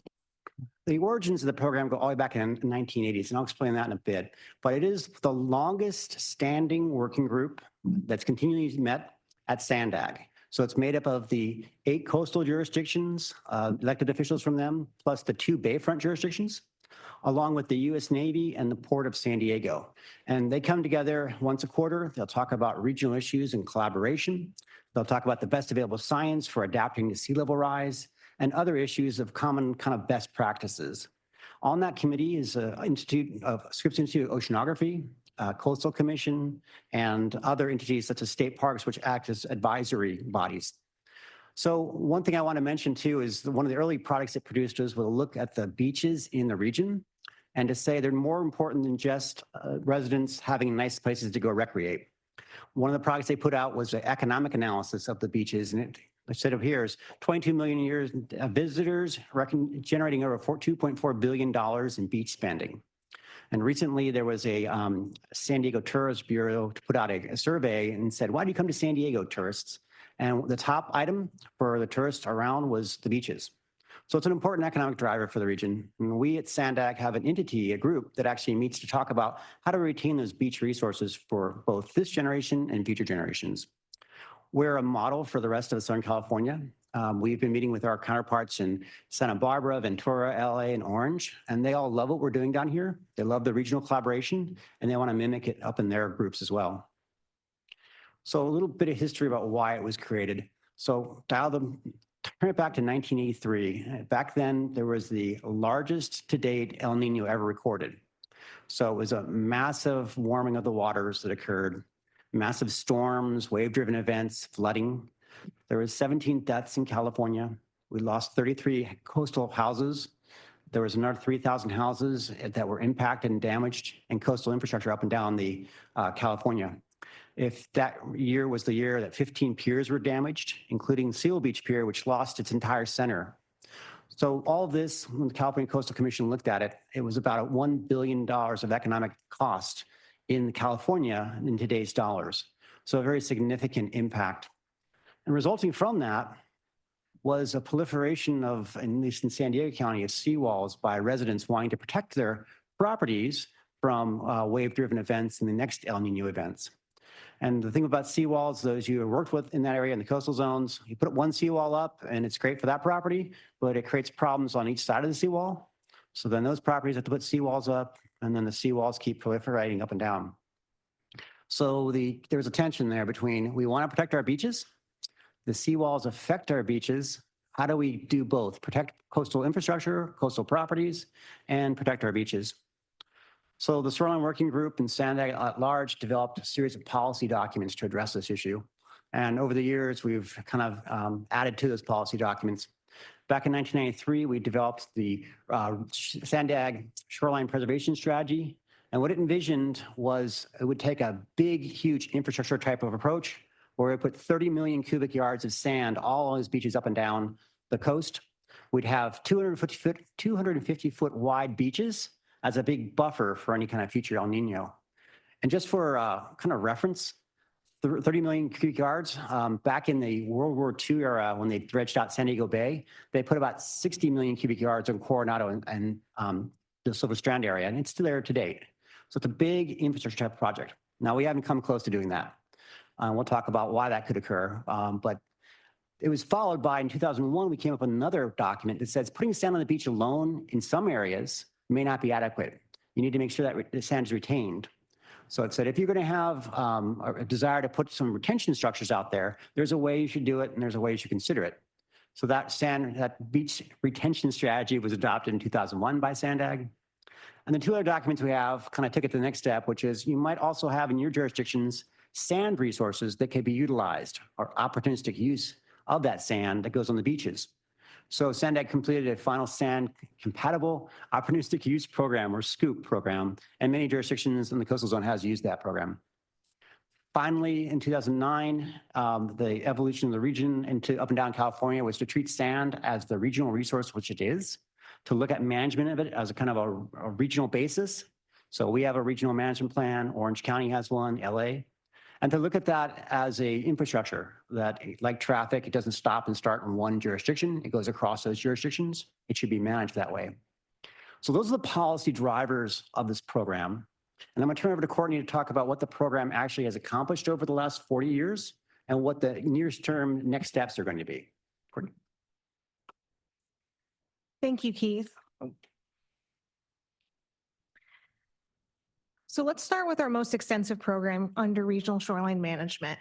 the origins of the program go all the way back in the 1980s, and I'll explain that in a bit. But it is the longest standing working group that's continually met at SANDAG. So it's made up of the 8 coastal jurisdictions, elected officials from them, plus the 2 bayfront jurisdictions, along with the U.S. Navy and the Port of San Diego. And they come together once a quarter. They'll talk about regional issues and collaboration. They'll talk about the best available science for adapting to sea level rise and other issues of common kind of best practices. On that committee is Scripps Institute of Oceanography, Coastal Commission, and other entities such as state parks, which act as advisory bodies. So one thing I want to mention too is one of the early products it produced was a look at the beaches in the region and to say they're more important than just residents having nice places to go recreate. One of the products they put out was an economic analysis of the beaches, and I said up here is 22 million a year visitors, generating over $2.4 billion in beach spending. And recently there was a San Diego Tourist Bureau to put out a survey and said, why do you come to San Diego, tourists? And the top item for the tourists around was the beaches. So it's an important economic driver for the region. And we at SANDAG have an entity, a group that actually meets to talk about how to retain those beach resources for both this generation and future generations. We're a model for the rest of Southern California. We've been meeting with our counterparts in Santa Barbara, Ventura, LA, and Orange, and they all love what we're doing down here. They love the regional collaboration, and they want to mimic it up in their groups as well. So a little bit of history about why it was created. So turn it back to 1983. Back then, there was the largest to date El Nino ever recorded. So it was a massive warming of the waters that occurred, massive storms, wave-driven events, flooding. There was 17 deaths in California. We lost 33 coastal houses. There was another 3,000 houses that were impacted and damaged, and coastal infrastructure up and down the California. If that year was the year that 15 piers were damaged, including Seal Beach Pier, which lost its entire center. So all of this, when the California Coastal Commission looked at it, it was about $1 billion of economic cost in California in today's dollars. So a very significant impact. And resulting from that was a proliferation of, at least in San Diego County, of seawalls by residents wanting to protect their properties from wave-driven events and the next El Nino events. And the thing about seawalls, those you have worked with in that area in the coastal zones, you put one seawall up and it's great for that property, but it creates problems on each side of the seawall. So then those properties have to put seawalls up, and then the seawalls keep proliferating up and down. So there's a tension there between we want to protect our beaches, the seawalls affect our beaches. How do we do both? Protect coastal infrastructure, coastal properties, and protect our beaches. So the Shoreline Working Group and SANDAG at large developed a series of policy documents to address this issue. And over the years, we've kind of added to those policy documents. Back in 1993, we developed the SANDAG Shoreline Preservation Strategy. And what it envisioned was it would take a big, huge infrastructure type of approach where it put 30 million cubic yards of sand all on these beaches up and down the coast. We'd have 250 foot wide beaches as a big buffer for any kind of future El Nino. And just for kind of reference, 30 million cubic yards, back in the World War II era, when they dredged out San Diego Bay, they put about 60 million cubic yards in Coronado and the Silver Strand area, and it's still there to date. So it's a big infrastructure type project. Now, we haven't come close to doing that. We'll talk about why that could occur, but it was followed by, in 2001, we came up with another document that says putting sand on the beach alone in some areas may not be adequate. You need to make sure that the sand is retained. So it said, if you're going to have a desire to put some retention structures out there, there's a way you should do it, and there's a way you should consider it. So that beach retention strategy was adopted in 2001 by SANDAG. And the two other documents we have kind of took it to the next step, which is you might also have in your jurisdictions sand resources that can be utilized, or opportunistic use of that sand that goes on the beaches. So SANDAG completed a final sand compatible opportunistic use program, or SCOOP program, and many jurisdictions in the coastal zone has used that program. Finally, in 2009, the evolution of the region into up and down California was to treat sand as the regional resource, which it is, to look at management of it as a kind of a regional basis. So we have a regional management plan, Orange County has one, LA, and to look at that as a infrastructure that, like traffic, it doesn't stop and start in one jurisdiction, it goes across those jurisdictions. It should be managed that way. So those are the policy drivers of this program. And I'm going to turn over to Courtney to talk about what the program actually has accomplished over the last 40 years and what the nearest term next steps are going to be. Courtney. Thank you, Keith. So let's start with our most extensive program under regional shoreline management.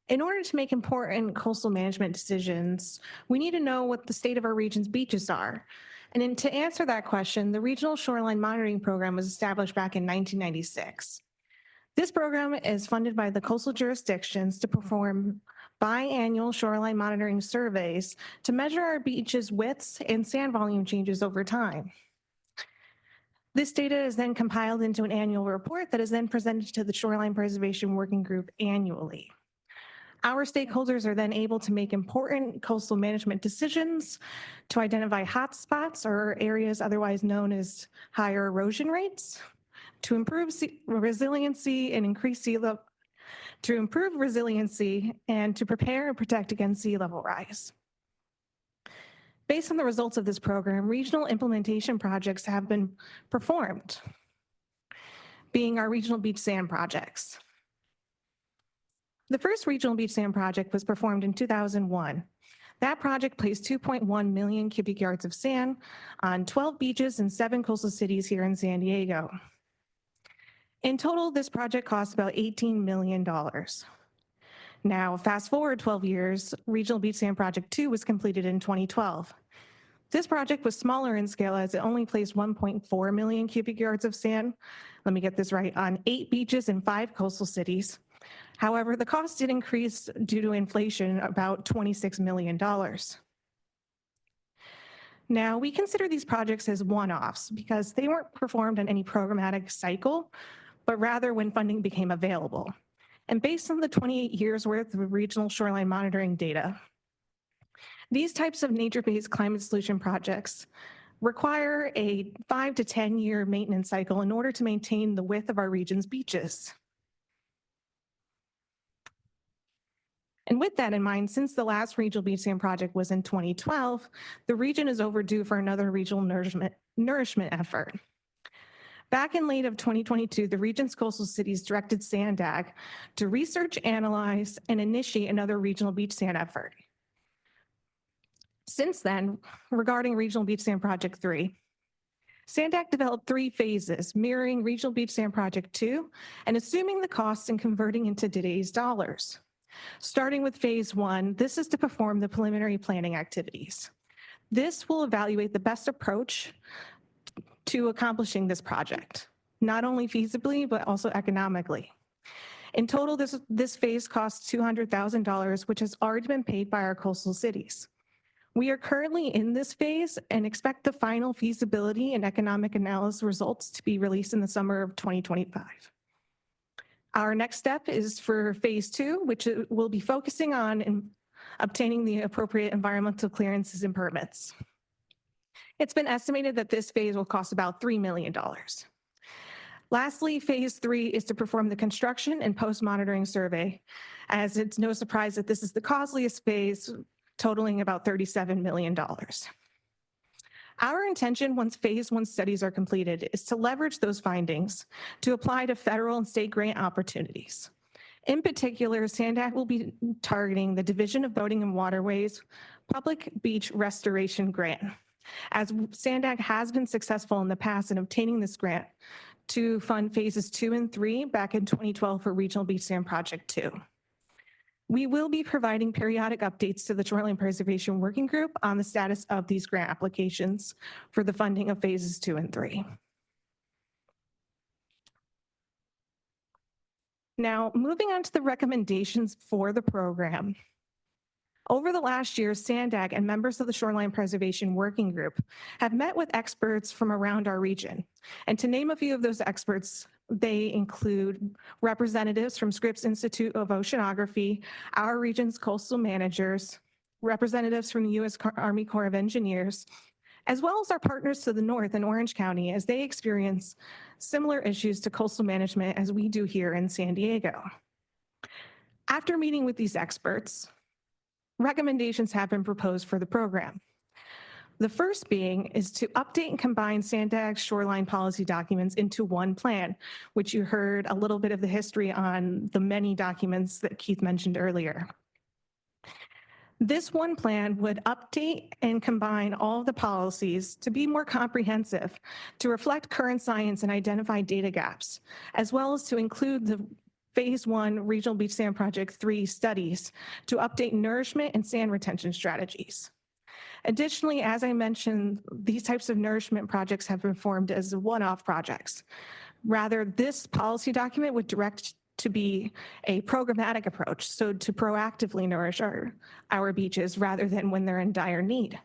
In order to make important coastal management decisions, we need to know what the state of our region's beaches are. And then to answer that question, the Regional Shoreline Monitoring Program was established back in 1996. This program is funded by the coastal jurisdictions to perform biannual shoreline monitoring surveys to measure our beaches' widths and sand volume changes over time. This data is then compiled into an annual report that is then presented to the Shoreline Preservation Working Group annually. Our stakeholders are then able to make important coastal management decisions to identify hotspots or areas otherwise known as higher erosion rates, to improve resiliency and increase sea level, to improve resiliency and to prepare and protect against sea level rise. Based on the results of this program, regional implementation projects have been performed, being our regional beach sand projects. The first regional beach sand project was performed in 2001. That project placed 2.1 million cubic yards of sand on 12 beaches in 7 coastal cities here in San Diego. In total, this project cost about $18 million. Now, fast forward 12 years, Regional Beach Sand Project 2 was completed in 2012. This project was smaller in scale as it only placed 1.4 million cubic yards of sand, let me get this right, on 8 beaches in 5 coastal cities. However, the cost did increase due to inflation, about $26 million. Now, we consider these projects as one-offs because they weren't performed on any programmatic cycle, but rather when funding became available. And based on the 28 years worth of regional shoreline monitoring data, these types of nature-based climate solution projects require a 5 to 10 year maintenance cycle in order to maintain the width of our region's beaches. And with that in mind, since the last regional beach sand project was in 2012, the region is overdue for another regional nourishment effort. Back in late of 2022, the region's coastal cities directed SANDAG to research, analyze, and initiate another regional beach sand effort. Since then, regarding Regional Beach Sand Project 3, SANDAG developed 3 phases, mirroring Regional Beach Sand Project 2 and assuming the costs and converting into today's dollars. Starting with phase 1, this is to perform the preliminary planning activities. This will evaluate the best approach to accomplishing this project, not only feasibly, but also economically. In total, this phase costs $200,000, which has already been paid by our coastal cities. We are currently in this phase and expect the final feasibility and economic analysis results to be released in the summer of 2025. Our next step is for phase 2, which will be focusing on obtaining the appropriate environmental clearances and permits. It's been estimated that this phase will cost about $3 million. Lastly, phase 3 is to perform the construction and post-monitoring survey, as it's no surprise that this is the costliest phase, totaling about $37 million. Our intention, once phase 1 studies are completed, is to leverage those findings to apply to federal and state grant opportunities. In particular, SANDAG will be targeting the Division of Boating and Waterways Public Beach Restoration Grant, as SANDAG has been successful in the past in obtaining this grant to fund phases 2 and 3 back in 2012 for Regional Beach Sand Project 2. We will be providing periodic updates to the Shoreline Preservation Working Group on the status of these grant applications for the funding of phases 2 and 3. Now, moving on to the recommendations for the program. Over the last year, SANDAG and members of the Shoreline Preservation Working Group have met with experts from around our region. And to name a few of those experts, they include representatives from Scripps Institute of Oceanography, our region's coastal managers, representatives from the U.S. Army Corps of Engineers, as well as our partners to the north in Orange County as they experience similar issues to coastal management as we do here in San Diego. After meeting with these experts, recommendations have been proposed for the program. The first being is to update and combine SANDAG's shoreline policy documents into one plan, which you heard a little bit of the history on the many documents that Keith mentioned earlier. This one plan would update and combine all of the policies to be more comprehensive, to reflect current science and identify data gaps, as well as to include the Phase 1 Regional Beach Sand Project 3 studies to update nourishment and sand retention strategies. Additionally, as I mentioned, these types of nourishment projects have been formed as one-off projects. Rather, this policy document would direct to be a programmatic approach, so to proactively nourish our beaches rather than when they're in dire need.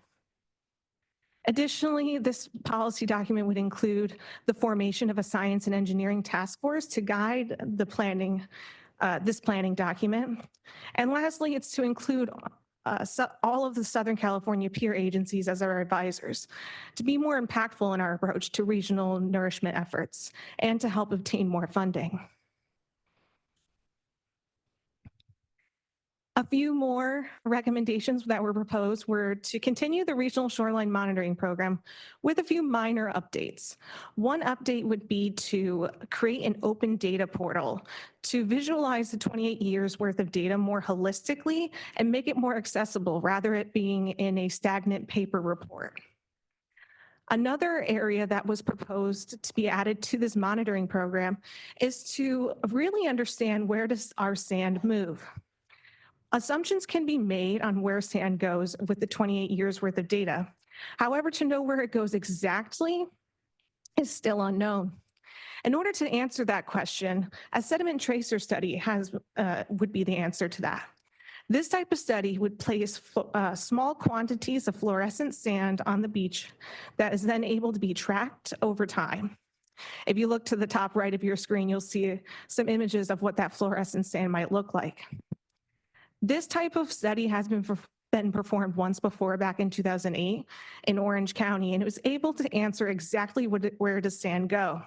Additionally, this policy document would include the formation of a science and engineering task force to guide the planning, this planning document. And lastly, it's to include all of the Southern California peer agencies as our advisors to be more impactful in our approach to regional nourishment efforts and to help obtain more funding. A few more recommendations that were proposed were to continue the regional shoreline monitoring program with a few minor updates. One update would be to create an open data portal to visualize the 28 years worth of data more holistically and make it more accessible rather than it being in a stagnant paper report. Another area that was proposed to be added to this monitoring program is to really understand where does our sand move. Assumptions can be made on where sand goes with the 28 years worth of data. However, to know where it goes exactly is still unknown. In order to answer that question, a sediment tracer study would be the answer to that. This type of study would place small quantities of fluorescent sand on the beach that is then able to be tracked over time. If you look to the top right of your screen, you'll see some images of what that fluorescent sand might look like. This type of study has been performed once before back in 2008 in Orange County, and it was able to answer exactly where does sand go.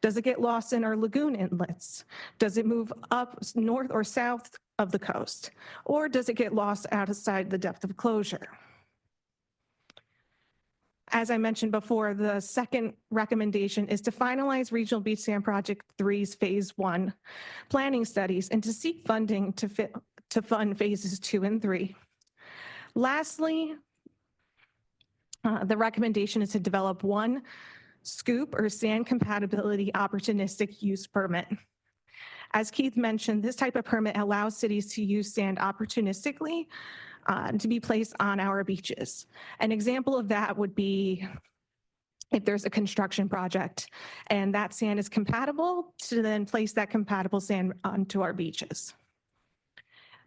Does it get lost in our lagoon inlets? Does it move up north or south of the coast? Or does it get lost outside the depth of closure? As I mentioned before, the second recommendation is to finalize Regional Beach Sand Project 3's Phase 1 planning studies and to seek funding to fund Phases 2 and 3. Lastly, the recommendation is to develop one scoop or sand compatibility opportunistic use permit. As Keith mentioned, this type of permit allows cities to use sand opportunistically to be placed on our beaches. An example of that would be if there's a construction project and that sand is compatible, to then place that compatible sand onto our beaches.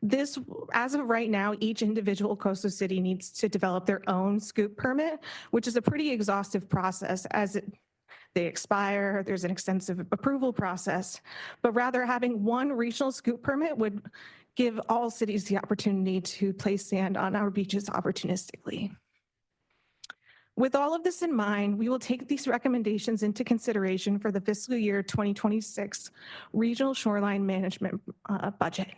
This, as of right now, each individual coastal city needs to develop their own scoop permit, which is a pretty exhaustive process as they expire, there's an extensive approval process, but rather having one regional scoop permit would give all cities the opportunity to place sand on our beaches opportunistically. With all of this in mind, we will take these recommendations into consideration for the fiscal year 2026 regional shoreline management budget.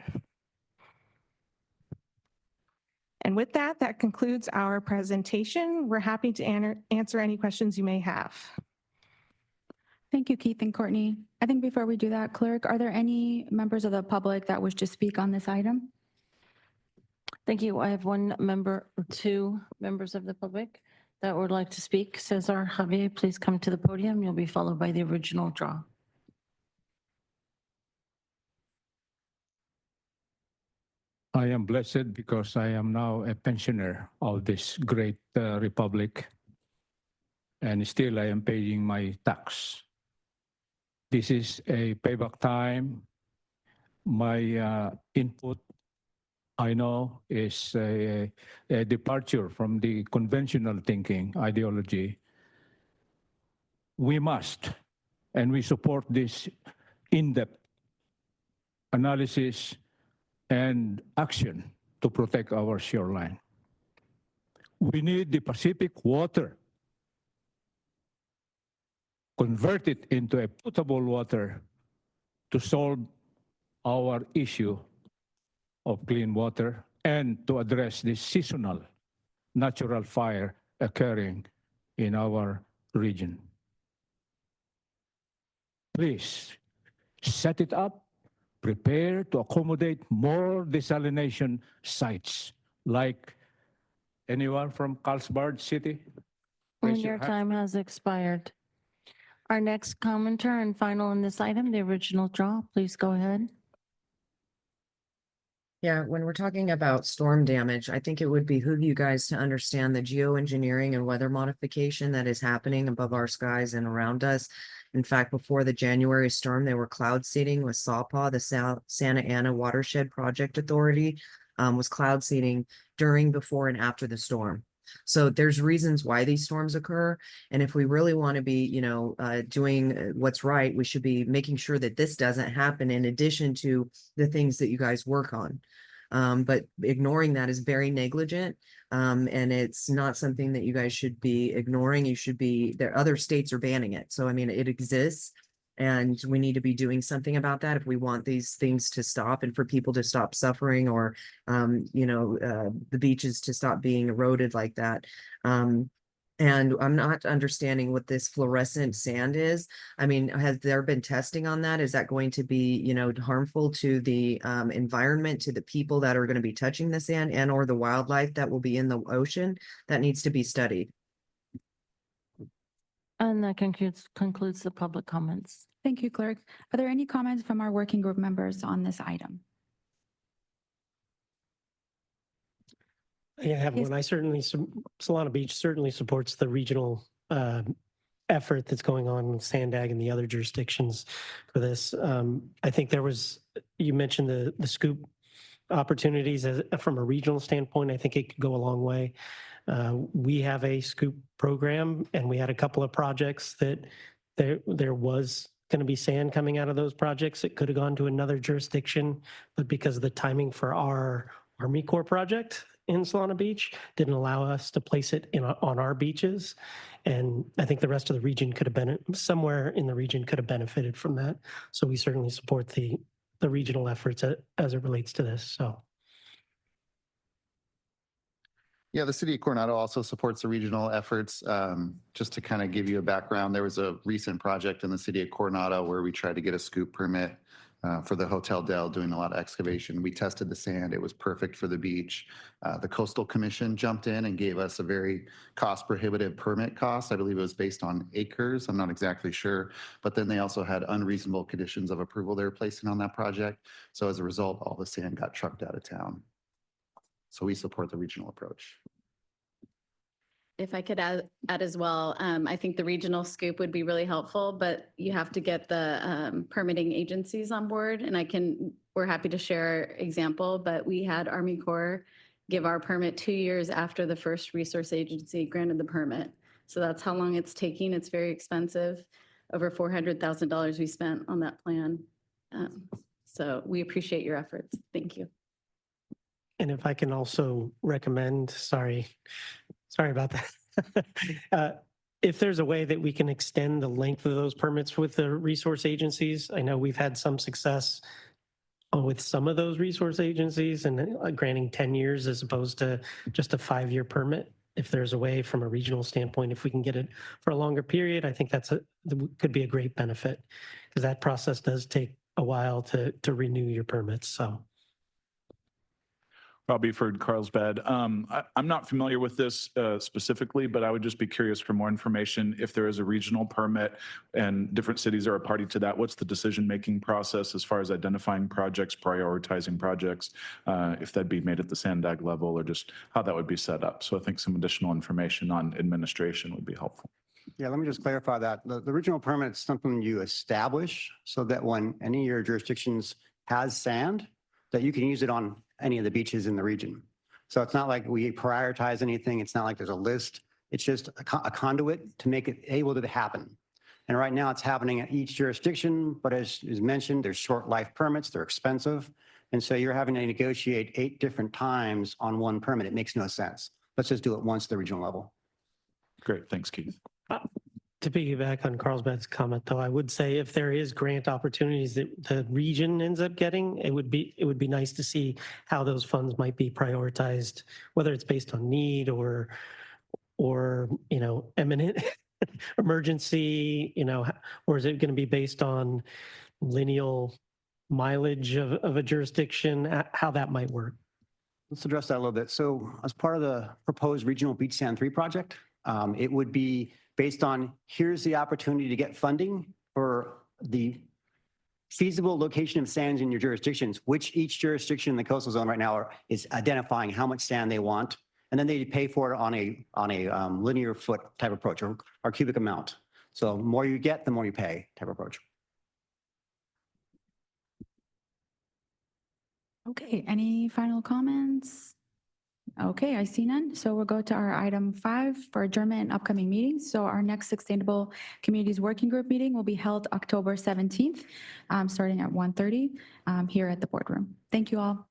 And with that, that concludes our presentation. We're happy to answer any questions you may have. Thank you, Keith and Courtney. I think before we do that, Clerk, are there any members of the public that wish to speak on this item? Thank you. I have one member or two members of the public that would like to speak. Cesar Javier, please come to the podium. You'll be followed by the original draw. I am blessed because I am now a pensioner of this great republic, and still I am paying my tax. This is a payback time. My input, I know, is a departure from the conventional thinking ideology. We must, and we support this in-depth analysis and action to protect our shoreline. We need the Pacific water, convert it into a potable water to solve our issue of clean water and to address the seasonal natural fire occurring in our region. Please set it up, prepare to accommodate more desalination sites like anyone from Carlsbad City? And Raise your hand. time has expired. Our next commenter and final on this item, the original draw, please go ahead. Yeah, when we're talking about storm damage, I think it would behoove you guys to understand the geoengineering and weather modification that is happening above our skies and around us. In fact, before the January storm, they were cloud seeding with SAWPA, the Santa Ana Watershed Project Authority, was cloud seeding during, before, and after the storm. So there's reasons why these storms occur. And if we really want to be, doing what's right, we should be making sure that this doesn't happen in addition to the things that you guys work on. But ignoring that is very negligent. And it's not something that you guys should be ignoring. You should be, there, other states are banning it. So, I mean, it exists. And we need to be doing something about that if we want these things to stop and for people to stop suffering or, the beaches to stop being eroded like that. And I'm not understanding what this fluorescent sand is. I mean, has there been testing on that? Is that going to be, harmful to the environment, to the people that are going to be touching the sand and or the wildlife that will be in the ocean? That needs to be studied. And that concludes the public comments. Thank you, Clerk. Are there any comments from our working group members on this item? I have Yes. one. Solana Beach certainly supports the regional effort that's going on with SANDAG and the other jurisdictions for this. I think you mentioned the scoop opportunities from a regional standpoint. I think it could go a long way. We have a scoop program and we had a couple of projects that there was going to be sand coming out of those projects. It could have gone to another jurisdiction, but because of the timing for our Army Corps project in Solana Beach didn't allow us to place it on our beaches. And I think the rest of the region could have been, somewhere in the region could have benefited from that. So we certainly support the regional efforts as it relates to this, so. Yeah, the city of Coronado also supports the regional efforts. Just to kind of give you a background, there was a recent project in the city of Coronado where we tried to get a scoop permit for the Hotel Del, doing a lot of excavation. We tested the sand. It was perfect for the beach. The Coastal Commission jumped in and gave us a very cost prohibitive permit cost. I believe it was based on acres. I'm not exactly sure. But then they also had unreasonable conditions of approval they were placing on that project. So as a result, all the sand got trucked out of town. So we support the regional approach. If I could add as well, I think the regional scoop would be really helpful, but you have to get the permitting agencies on board. And we're happy to share example, but we had Army Corps give our permit 2 years after the first resource agency granted the permit. So that's how long it's taking. It's very expensive. Over $400,000 we spent on that plan. So we appreciate your efforts. Thank you. And if I can also recommend, sorry about that. If there's a way that we can extend the length of those permits with the resource agencies, I know we've had some success with some of those resource agencies and granting 10 years as opposed to just a 5-year permit. If there's a way from a regional standpoint, if we can get it for a longer period, I think that could be a great benefit because that process does take a while to renew your permits, so. Robbie Ford, Carlsbad. I'm not familiar with this specifically, but I would just be curious for more information. If there is a regional permit and different cities are a party to that, what's the decision-making process as far as identifying projects, prioritizing projects, if that'd be made at the SANDAG level or just how that would be set up? So I think some additional information on administration would be helpful. Yeah, let me just clarify that. The regional permit is something you establish so that when any of your jurisdictions has sand, that you can use it on any of the beaches in the region. So it's not like we prioritize anything. It's not like there's a list. It's just a conduit to make it able to happen. And right now it's happening at each jurisdiction, but as is mentioned, there's short life permits, they're expensive. And so you're having to negotiate 8 different times on one permit. It makes no sense. Let's just do it once at the regional level. Great, thanks, Keith. To piggyback on Carlsbad's comment, though, I would say if there is grant opportunities that the region ends up getting, it would be nice to see how those funds might be prioritized, whether it's based on need or imminent emergency, or is it going to be based on lineal mileage of a jurisdiction, how that might work. Let's address that a little bit. So as part of the proposed regional beach sand 3 project, it would be based on here's the opportunity to get funding for the feasible location of sands in your jurisdictions, which each jurisdiction in the coastal zone right now is identifying how much sand they want. And then they pay for it on a linear foot type approach or cubic amount. So the more you get, the more you pay type approach. Okay, any final comments? Okay, I see none. So we'll go to our item 5 for adjournment and upcoming meetings. So our next Sustainable Communities Working Group meeting will be held October 17th, starting at 1:30 here at the boardroom. Thank you all.